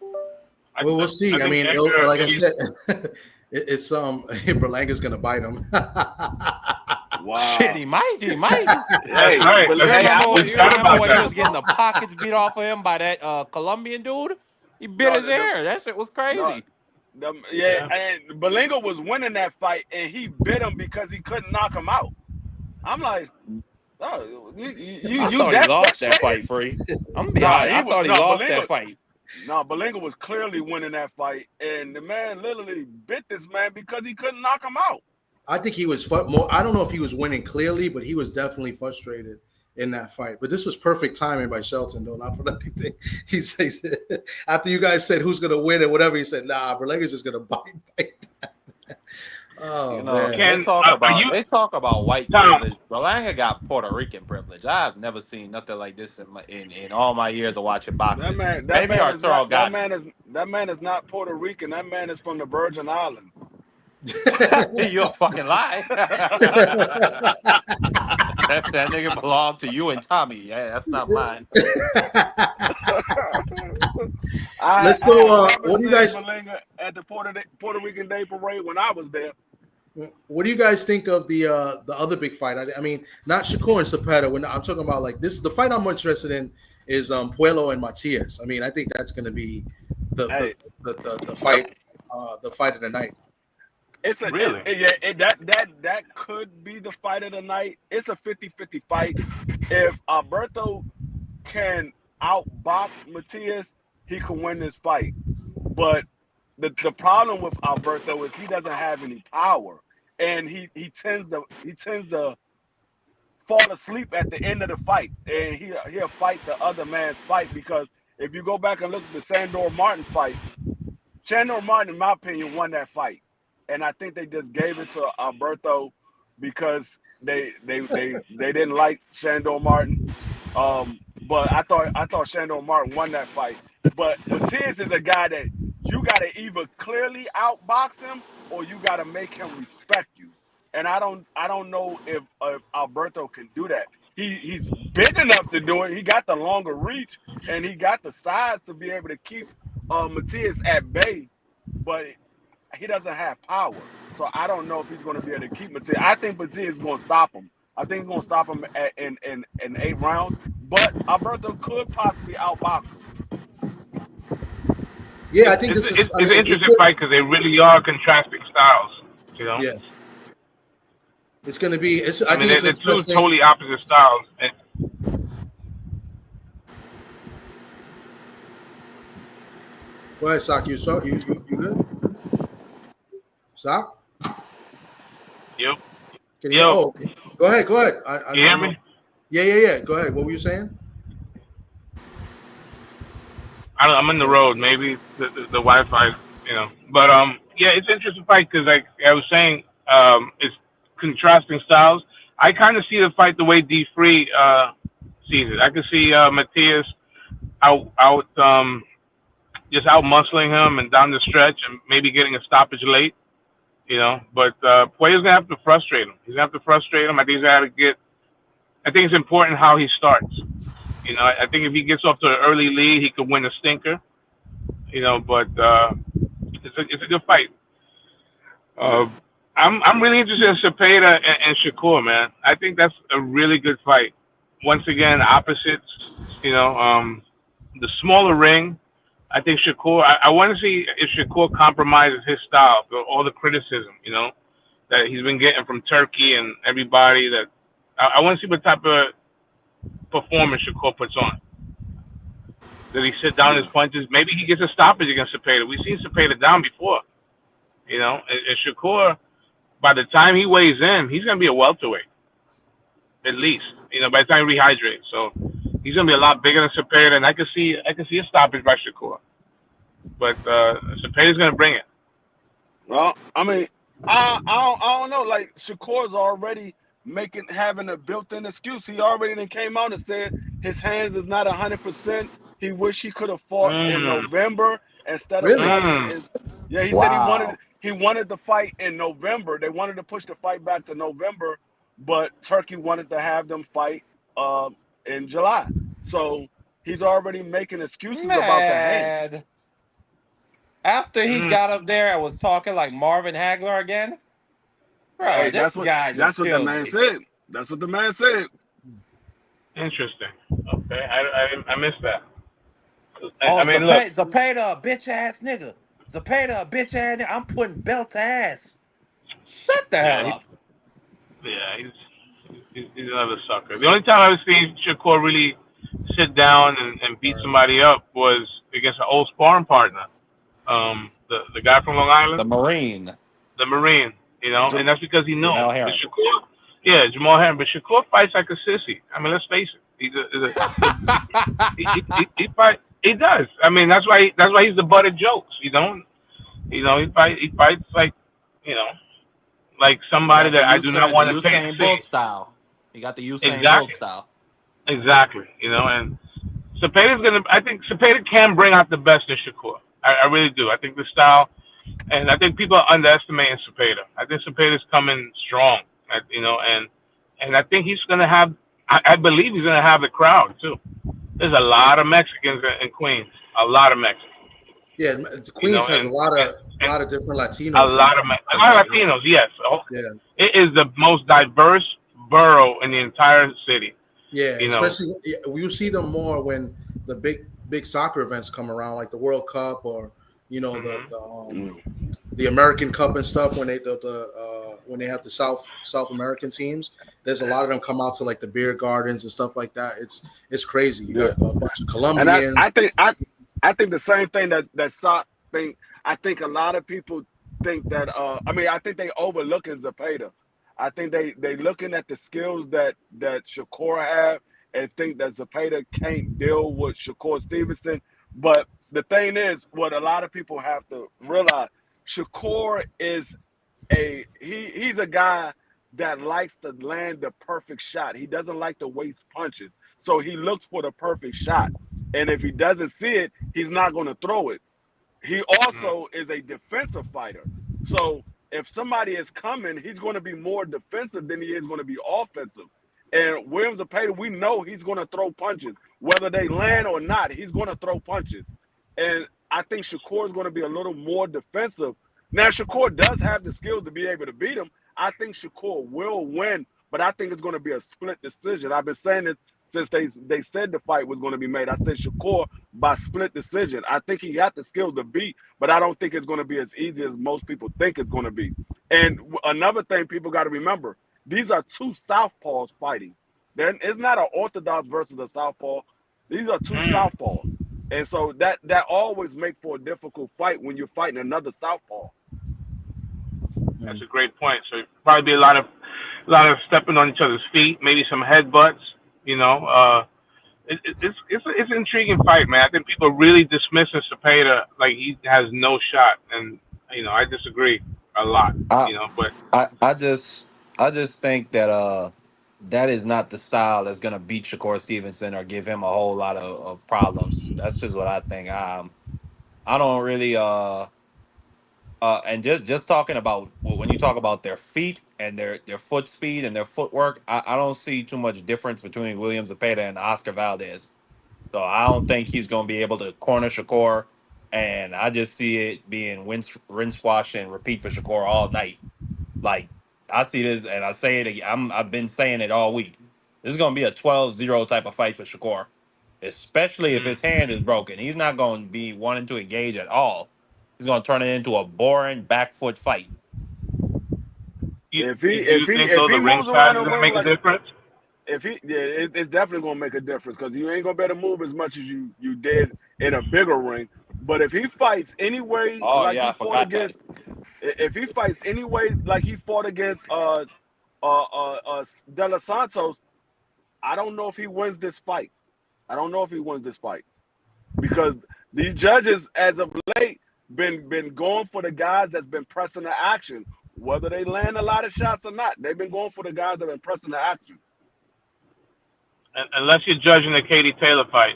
Well, we'll see. I mean, Edgar, like I said, it's Berlanga's gonna bite him. Wow. He might. Hey, You remember when he was getting the pockets beat off of him by that Colombian dude? He bit his ear. That shit was crazy. And Belenga was winning that fight, and he bit him because he couldn't knock him out. I'm like, oh, I thought he lost that fight, Free. I'm gonna be honest. I thought he lost that fight. No, Belenga was clearly winning that fight, and the man literally bit this man because he couldn't knock him out. I think he was more. I don't know if he was winning clearly, but he was definitely frustrated in that fight. But this was perfect timing by Shelton, though, not for anything. He says after you guys said who's gonna win and whatever, he said, "Nah, Berlanga's just gonna bite." Oh, man. They talk about white privilege. Berlanga got Puerto Rican privilege. I've never seen nothing like this in all my years of watching boxing. That man is not Puerto Rican. That man is from the Virgin Islands. You a fucking lie. that nigga belonged to you and Tommy. Yeah, that's not mine. Let's go. What do you guys at the Puerto Rican Day Parade when I was there? What do you guys think of the other big fight? I mean, not Shakur and Cepeda. I'm talking about like this. The fight I'm more interested in is Puello and Matias. I mean, I think that's going to be the fight of the night. It's that could be the fight of the night. It's a 50-50 fight. If Alberto can outbox Matias, he can win this fight. But the problem with Alberto is he doesn't have any power, and he tends to fall asleep at the end of the fight, and he'll fight the other man's fight. Because if you go back and look at the Sandor Martin fight, Sandor Martin, in my opinion, won that fight. And I think they just gave it to Alberto because they didn't like Sandor Martin. But I thought Sandor Martin won that fight. But Matias is a guy that you got to either clearly outbox him or you got to make him respect you. And I don't know if Alberto can do that. He's big enough to do it. He got the longer reach and he got the size to be able to keep Matias at bay. But he doesn't have power. So I don't know if he's going to be able to keep Matias. I think Matias is going to stop him. I think he's going to stop him in 8 rounds. But Alberto could possibly outbox him. Yeah, I It's think it's this is. it's, I it's an mean, it interesting could. fight because they really are contrasting styles. You know, Yeah, it's going to be. It's. I I mean think it's they're two interesting. totally opposite styles. And Go ahead, Sock. You good? Sock? yo, Can you? yo, Oh, okay. Go ahead. Go ahead. you I hear don't know. me? Yeah. Go ahead. What were you saying? I'm in the road. Maybe the Wi-Fi, you know. But yeah, it's an interesting fight because, like I was saying, it's contrasting styles. I kind of see the fight the way D Free sees it. I can see Matias just out muscling him and down the stretch and maybe getting a stoppage late, you know. But Puello's gonna have to frustrate him. He's gonna have to frustrate him. I think he's gonna get. I think it's important how he starts. You know, I think if he gets off to an early lead, he could win a stinker. You know, but it's a good fight. Uh, I'm really interested in Cepeda and Shakur, man. I think that's a really good fight. Once again, opposites. You know, the smaller ring. I think Shakur. I want to see if Shakur compromises his style. All the criticism, you know, that he's been getting from Turkey and everybody. That I want to see what type of performance Shakur puts on. Did he sit down his punches? Maybe he gets a stoppage against Cepeda. We've seen Cepeda down before. You know, and Shakur, by the time he weighs in, he's going to be a welterweight, at least. You know, by the time he rehydrates, so he's going to be a lot bigger than Cepeda, and I can see a stoppage by Shakur, but Cepeda's going to bring it. Well, I mean, I don't know. Like Shakur's already having a built-in excuse. He already then came out and said his hands is not 100%. He wish he could have fought in Mm, November instead of Really? fighting. mm. Yeah, he said Wow. he wanted to fight in November. They wanted to push the fight back to November, but Turkey wanted to have them fight in July. So he's already making excuses about the hands. Man, after he Mm. got up there and was talking like Marvin Hagler again, bro, Hey, this guy that's just what the kills man me. said. That's what the man said. Interesting. Okay, I missed that. I Oh, mean, look, Zapata, a bitch ass nigga. Zapata, a bitch ass nigga. I'm putting belt to ass. Shut the yeah, hell up. he's another sucker. The only time I've seen Shakur really sit down and beat somebody up was against an old sparring partner, the guy from Long The Island, Marine, the Marine, you know, and that's because he knows. Jamel But Herring. Shakur, yeah, Jamal Herring, but Shakur fights like a sissy. I mean, let's face it, he fight. He does. I mean, that's why he's the butt of jokes. He fights like, you know, like He somebody got that I do not The want to pay to Usain see. Bolt style. He got the Usain Bolt Exactly, style. exactly. You know, and Cepeda's gonna. I think Cepeda can bring out the best in Shakur. I really do. I think the style, and I think people are underestimating Cepeda. I think Cepeda's coming strong. You know, and I think he's gonna have. I believe he's gonna have the crowd too. There's a lot of Mexicans in Queens. A lot of Mexicans. Yeah. You know, Queens has a and lot of different a Latinos in lot it. of a lot of Latinos. Yes, Yeah. it is the most diverse borough in the entire city. Yeah. You know. Especially you see them more when the big soccer events come around, like the World Cup or Hmm. the American Cup and stuff. When when they have the South American teams, there's a lot of them come out to like the beer gardens and stuff like that. It's crazy. You got Yeah, a bunch of and Colombians. I think the same thing that Sock think. I think a lot of people think that. I mean, I think they overlooking Zapata. I think they looking at the skills that Shakur have and think that Zapata can't deal with Shakur Stevenson. But the thing is, what a lot of people have to realize, Shakur is he's a guy that likes to land the perfect shot. He doesn't like to waste punches. So he looks for the perfect shot. And if he doesn't see it, he's not going to throw it. He also is a defensive fighter. So if somebody is coming, he's going to be more defensive than he is going to be offensive. And Williams Zapata, we know he's going to throw punches. Whether they land or not, he's going to throw punches. And I think Shakur is going to be a little more defensive Now, Shakur does have the skills to be able to beat him. I think Shakur will win, but I think it's going to be a split decision. I've been saying this since they said the fight was going to be made. I said Shakur by split decision. I think he got the skills to beat, but I don't think it's going to be as easy as most people think it's going to be. And another thing people got to remember, these are two southpaws fighting. It's not an orthodox versus a southpaw. These are two southpaws. And so that always makes for a difficult fight when you're fighting another southpaw. That's a great point. So probably be a lot of stepping on each other's feet, maybe some headbutts. You know, it's an intriguing fight, man. I think people really dismissing Cepeda like he has no shot, and you know I disagree a lot. I You know, but I just think that that is not the style that's gonna beat Shakur Stevenson or give him a whole lot of problems. That's just what I think. I don't really and just talking about when you talk about their feet and their foot speed and their footwork, I don't see too much difference between William Zepeda and Oscar Valdez. So I don't think he's going to be able to corner Shakur, and I just see it being rinse, wash, and repeat for Shakur all night. Like I see this, and I say it. I've been saying it all week. This is going to be a 12-0 type of fight for Shakur, especially if his hand is broken. He's not going to be wanting to engage at all. He's going to turn it into a boring back foot fight. If you he think though the ring moves size around is the gonna ring make a like difference? it's definitely gonna make a difference because you ain't gonna be able to move as much as you did in a bigger ring. But if he fights anyway Oh like yeah, he I fought forgot that. against, if he fights anyway like he fought against De Los Santos, I don't know if he wins this fight. I don't know if he wins this fight because these judges, as of late, been going for the guys that's been pressing the action, whether they land a lot of shots or not. They've been going for the guys that have been pressing the action. Unless you're judging the Katie Taylor fight.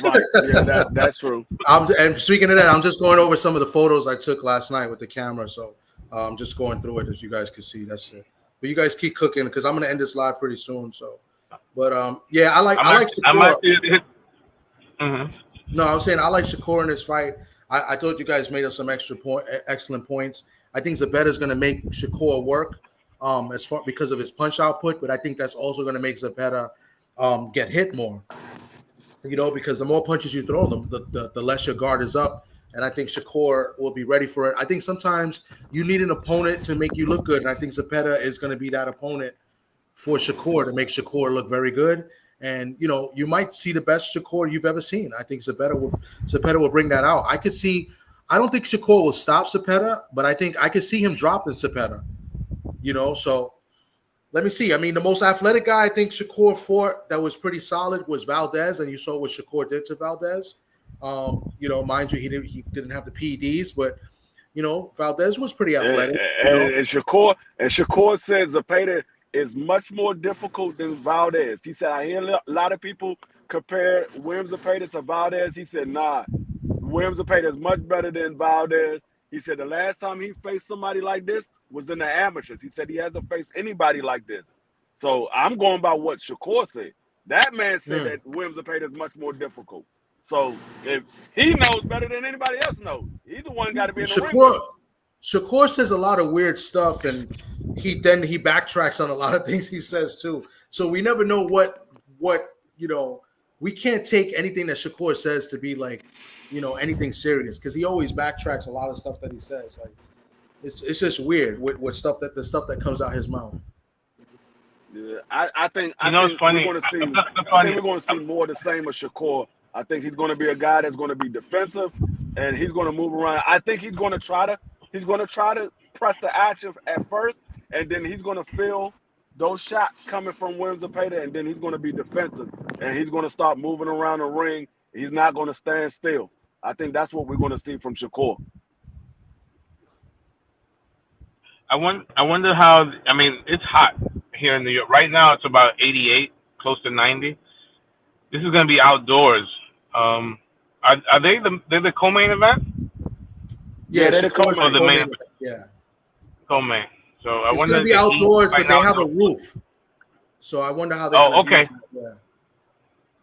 Right. Yeah, that's true. And speaking of that, I'm just going over some of the photos I took last night with the camera. So I'm just going through it as you guys can see. That's it. But you guys keep cooking because I'm gonna end this live pretty soon. So, but yeah, I like Shakur. No, I was saying I like Shakur in this fight. I thought you guys made us some excellent points. I think Zepeda is going to make Shakur work as far because of his punch output, but I think that's also going to make Zepeda get hit more. You know, because the more punches you throw, the less your guard is up. And I think Shakur will be ready for it. I think sometimes you need an opponent to make you look good. And I think Zepeda is going to be that opponent for Shakur to make Shakur look very good. And, you know, you might see the best Shakur you've ever seen. I think Zepeda will bring that out. I don't think Shakur will stop Zepeda, but I think I could see him dropping Zepeda, you know, so let me see. I mean, the most athletic guy I think Shakur fought that was pretty solid was Valdez, and you saw what Shakur did to Valdez. You know, mind you, he didn't have the PEDs, but you know, Valdez was pretty athletic. And Shakur says Zepeda is much more difficult than Valdez. He said, I hear a lot of people compare William Zepeda to Valdez. He said, nah, William Zepeda is much better than Valdez. He said the last time he faced somebody like this was in the amateurs. He said he hasn't faced anybody like this. So I'm going by what Shakur said. That man said that William Zepeda is much more difficult. So if he knows better than anybody else knows, he's the one got to be in the ring. Shakur says a lot of weird stuff, and he backtracks on a lot of things he says too. So we never know what you know. We can't take anything that Shakur says to be like, you know, anything serious because he always backtracks a lot of stuff that he says. Like it's just weird with the stuff that comes out his mouth. Yeah, I think it's funny. I think we're going to see more of the same of Shakur. I think he's going to be a guy that's going to be defensive, and he's going to move around. I think he's going to try to press the action at first, and then he's going to feel those shots coming from William Zepeda, and then he's going to be defensive, and he's going to start moving around the ring. He's not going to stand still. I think that's what we're going to see from Shakur. I wonder how. I mean, it's hot here in New York right now. It's about 88, close to 90. This is going to be outdoors. Are they the co-main event? Yeah, they're the co-main event. Yeah, co-main. So it's going to be outdoors, but they have a roof. So I wonder how they. Oh, okay.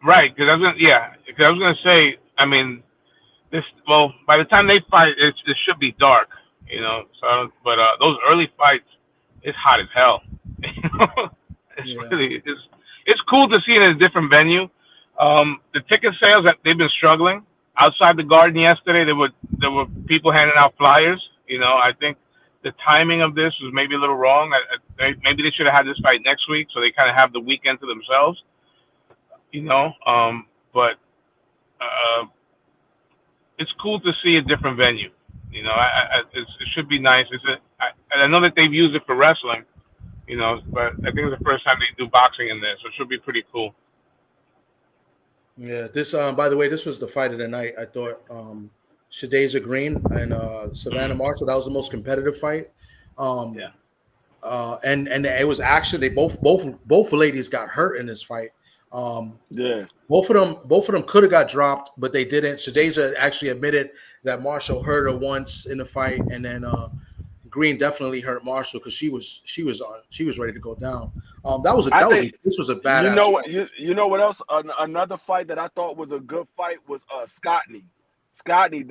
Right, because I was going to say. I mean, by the time they fight, it should be dark. You know, so but those early fights, it's hot as hell. It's Yeah. really it's cool to see it in a different venue. The ticket sales that they've been struggling outside the Garden yesterday. There were people handing out flyers. You know, I think the timing of this was maybe a little wrong. Maybe they should have had this fight next week so they kind of have the weekend to themselves. You know, but uh, it's cool to see a different venue. You know, it should be nice. I know that they've used it for wrestling. You know, but I think it's the first time they do boxing in there, so it should be pretty cool. Yeah. This by the way, this was the fight of the night. I thought Shadeja Green and Savannah Marshall. That was the most competitive fight. Um, Yeah. and it was actually both ladies got hurt in this fight. Yeah. Both of them could have got dropped, but they didn't. Shadeja actually admitted that Marshall hurt her once in the fight, and then Green definitely hurt Marshall because she was ready to go down. This was a badass. You know what? fight. You know what else? Another fight that I thought was a good fight was Scottney. Scottney,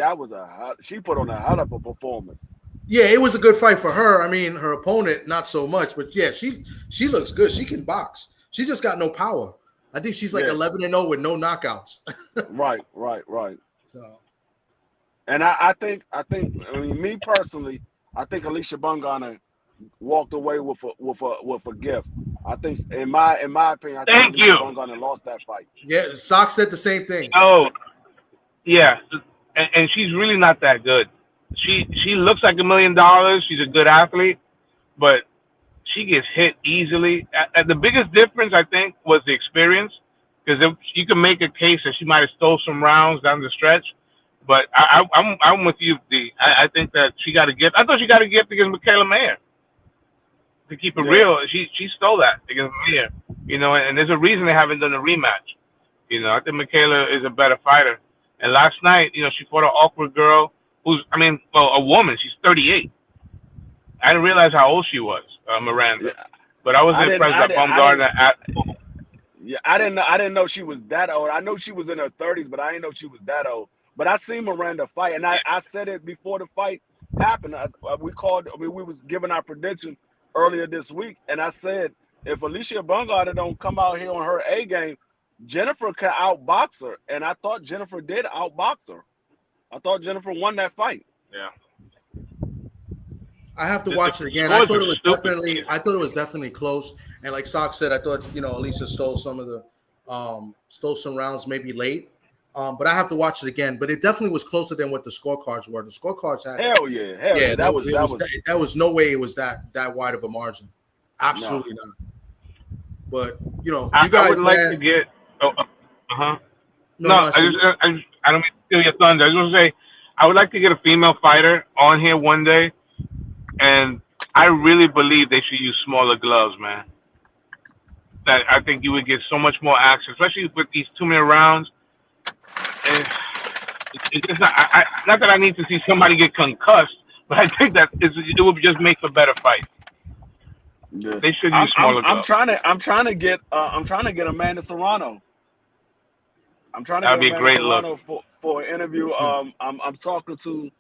she put on a hell of a performance. Yeah, it was a good fight for her. I mean, her opponent not so much, but yeah, she looks good. She can box. She just got no power. I think she's like 11-0 with no knockouts. Right. So, And I think me personally, I think Alicia Bungana walked away with a gift. I think in my opinion, I think Alicia Bungana lost that fight. yeah, Sock said the same thing. Oh, yeah, and she's really not that good. She looks like $1 million. She's a good athlete, but she gets hit easily. The biggest difference, I think, was the experience, because you can make a case that she might have stole some rounds down the stretch. But I'm with you, D. I think that she got a gift. I thought she got a gift against Michaela Mayer. To keep it real, she stole that against Mayer. You know, and there's a reason they haven't done a rematch. You know, I think Michaela is a better fighter. And last night, you know, she fought an awkward girl a woman. She's 38. I didn't realize how old she was, Miranda. Yeah. But I was impressed that Baumgartner I didn't know she was that old. I know she was in her 30s, but I didn't know she was that old. But I seen Miranda fight, and I said it before the fight happened. We was giving our prediction earlier this week, and I said if Alicia Bungardner don't come out here on her A game, Jennifer can outbox her, and I thought Jennifer did outbox her. I thought Jennifer won that fight. Yeah. I have to watch it again. I thought it was definitely close. And like Sock said, I thought, you know, Alicia stole some rounds maybe late. But I have to watch it again. But it definitely was closer than what the scorecards were. The scorecards had hell yeah. That was no way it was that wide of a margin. Absolutely not. But you know, you guys I would like to get. I don't mean to steal your thunder. I was going to say, I would like to get a female fighter on here one day, and I really believe they should use smaller gloves, man. That I think you would get so much more action, especially with these 2-minute rounds. And it's just not that I need to see somebody get concussed, but I think that it would just make for better fights. Yeah. They should use smaller gloves. I'm trying to get Amanda Serrano. I'm trying to That'd get be a Amanda great Serrano look. for an interview. I'm talking to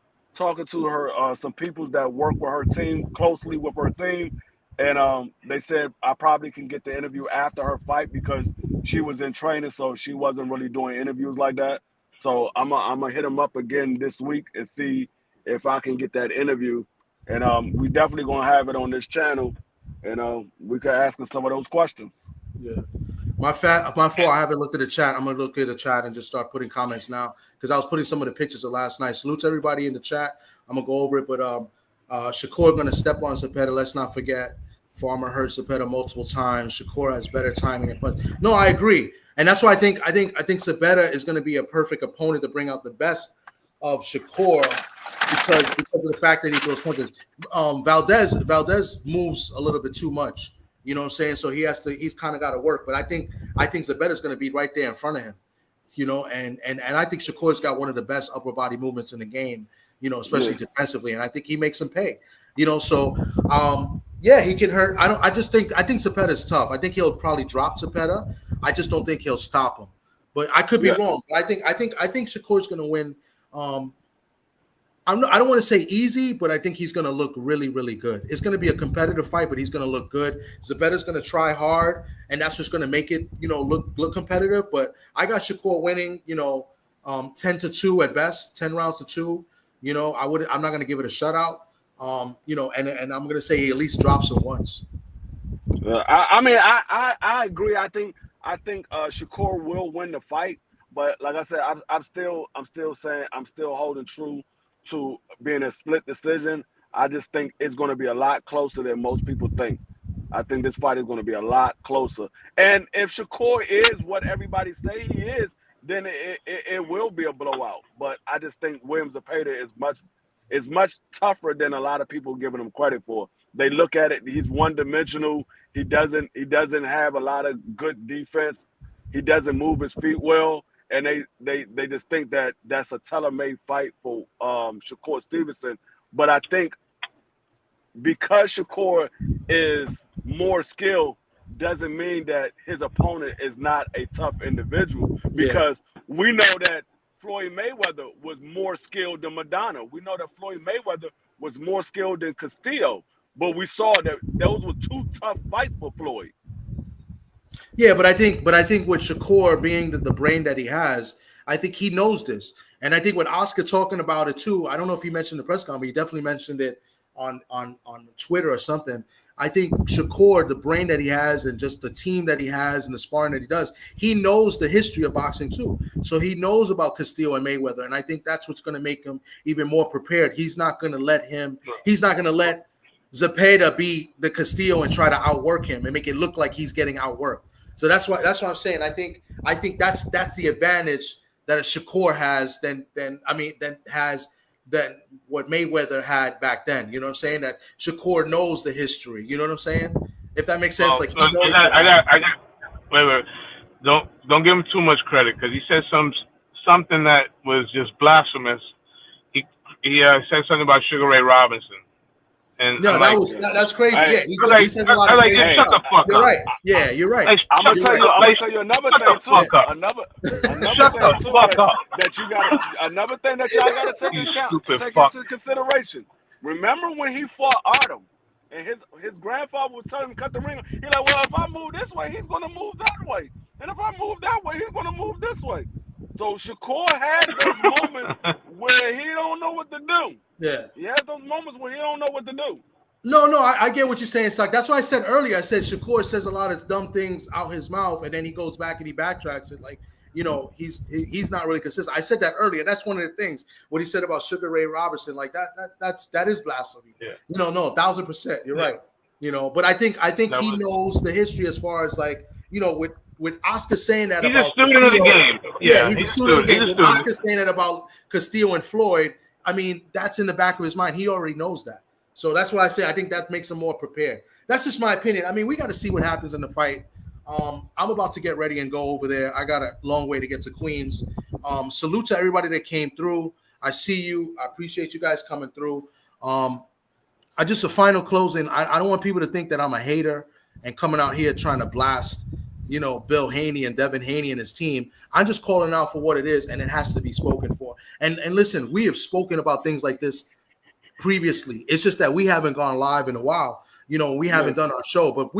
her some people that work with her team closely with her team, and they said I probably can get the interview after her fight because she was in training, so she wasn't really doing interviews like that. So I'm gonna hit them up again this week and see if I can get that interview, and we definitely gonna have it on this channel, and we can ask her some of those questions. Yeah. My fault. I haven't looked at the chat. I'm gonna look at the chat and just start putting comments now because I was putting some of the pictures of last night. Salute to everybody in the chat. I'm gonna go over it, but Shakur gonna step on Zepeda. Let's not forget, Farmer hurt Zepeda multiple times. Shakur has better timing and punch. No, I agree, and that's why I think Zepeda is gonna be a perfect opponent to bring out the best of Shakur because of the fact that he throws punches. Valdez moves a little bit too much. You know what I'm saying? So he's kind of got to work. But I think Zebeda's going to be right there in front of him, you know, and I think Shakur's got one of the best upper body movements in the game, you know, especially defensively. And I think he makes him pay, you know, so he can hurt. I think Zebeda's tough. I think he'll probably drop Zepeda. I just don't think he'll stop him, but I could be wrong. But I think Shakur's going to win. I don't want to say easy, but I think he's going to look really, really good. It's going to be a competitive fight, but he's going to look good. Zabetta's going to try hard, and that's what's going to make it, look competitive. But I got Shakur winning, 10-2 at best, 10 rounds to 2. I'm not going to give it a shutout. And I'm going to say he at least drops him once. I agree. I think Shakur will win the fight, but like I said, I'm still saying I'm still holding true to being a split decision. I just think it's going to be a lot closer than most people think. I think this fight is going to be a lot closer. And if Shakur is what everybody say he is, then it will be a blowout. But I just think Williams Zepeda is much tougher than a lot of people giving him credit for. They look at it, he's one-dimensional. He doesn't have a lot of good defense. He doesn't move his feet well. And they just think that that's a tailor-made fight for Shakur Stevenson. But I think because Shakur is more skilled doesn't mean that his opponent is not a tough individual. Because we know that Floyd Mayweather was more skilled than Madonna. We know that Floyd Mayweather was more skilled than Castillo. But we saw that those were two tough fights for Floyd. Yeah, but I think with Shakur being the brain that he has, I think he knows this. And I think with Oscar talking about it too, I don't know if he mentioned the press conference, he definitely mentioned it on Twitter or something. I think Shakur, the brain that he has and just the team that he has and the sparring that he does, he knows the history of boxing too. So he knows about Castillo and Mayweather. And I think that's what's going to make him even more prepared. He's not going to let Zepeda be the Castillo and try to outwork him and make it look like he's getting outworked. So that's what I'm saying. I think that's the advantage that a Shakur has than what Mayweather had back then. You know what I'm saying? That Shakur knows the history. You know what I'm saying? If that makes sense, like he knows. Wait. Don't give him too much credit because he said something that was just blasphemous. He said something about Sugar Ray Robinson. And no, that's crazy. He says a lot of crazy shut the fuck You're up. right. Yeah, you're right. I'm gonna tell you another thing too. Another thing that y'all gotta take into consideration. Remember when he fought Artem and his grandfather was telling him to cut the ring? He's like, well, if I move this way, he's gonna move that way, and if I move that way, he's gonna move this way. So Shakur had those moments where he don't know what to do. Yeah. He has those moments where he don't know what to do. No, I get what you're saying, Sak. That's why I said earlier, I said Shakur says a lot of dumb things out his mouth, and then he goes back and he backtracks it. Like, he's not really consistent. I said that earlier. That's one of the things, what he said about Sugar Ray Robinson. Like, that is blasphemy. Yeah. No, 1,000%. You're right. But I think he knows the history as far as like, with Oscar saying that he's about a student Castillo, of the game. Yeah, he's a student of the game. With Oscar saying that about Castillo and Floyd, I mean, that's in the back of his mind. He already knows that. So that's why I say I think that makes him more prepared. That's just my opinion. I mean, we got to see what happens in the fight. I'm about to get ready and go over there. I got a long way to get to Queens. Salute to everybody that came through. I see you. I appreciate you guys coming through. Just a final closing. I don't want people to think that I'm a hater and coming out here trying to blast Bill Haney and Devin Haney and his team. I'm just calling out for what it is, and it has to be spoken for. And listen, we have spoken about things like this previously. It's just that we haven't gone live in a while. We haven't done our show, but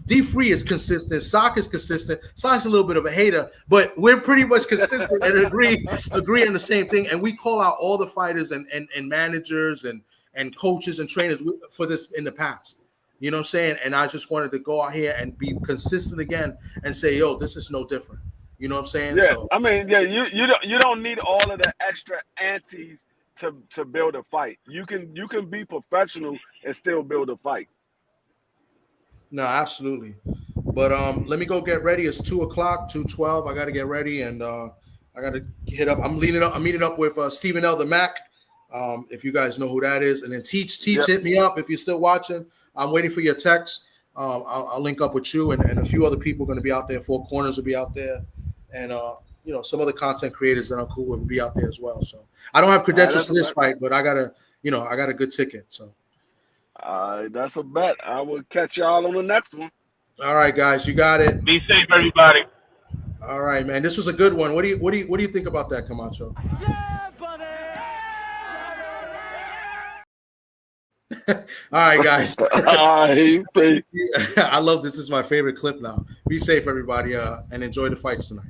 D-Free is consistent. Sock is consistent. Sock's a little bit of a hater, but we're pretty much consistent and agree on the same thing. And we call out all the fighters and managers and coaches and trainers for this in the past. You know what I'm saying? And I just wanted to go out here and be consistent again and say, yo, this is no different. You know what I'm saying? Yeah, So, I mean, yeah, you don't need all of the extra antes to build a fight. You can be professional and still build a fight. No, absolutely. But let me go get ready. It's 2:00, 2:12. I got to get ready and I got to hit up. I'm meeting up with Stephen Elder Mack. If you guys know who that is, and then Teach, yep. Hit me up if you're still watching. I'm waiting for your text. I'll link up with you and a few other people are going to be out there. Four Corners will be out there, and some other content creators that are cool will be out there as well. So I don't have credentials for this fight, but I got a good ticket. So that's a bet. I will catch y'all on the next one. All right, guys, you got it. Be safe, everybody. All right, man. This was a good one. What do you think about that, Camacho? Yeah, buddy. All right, guys. Peace. I love this. This is my favorite clip now. Be safe, everybody, and enjoy the fights tonight.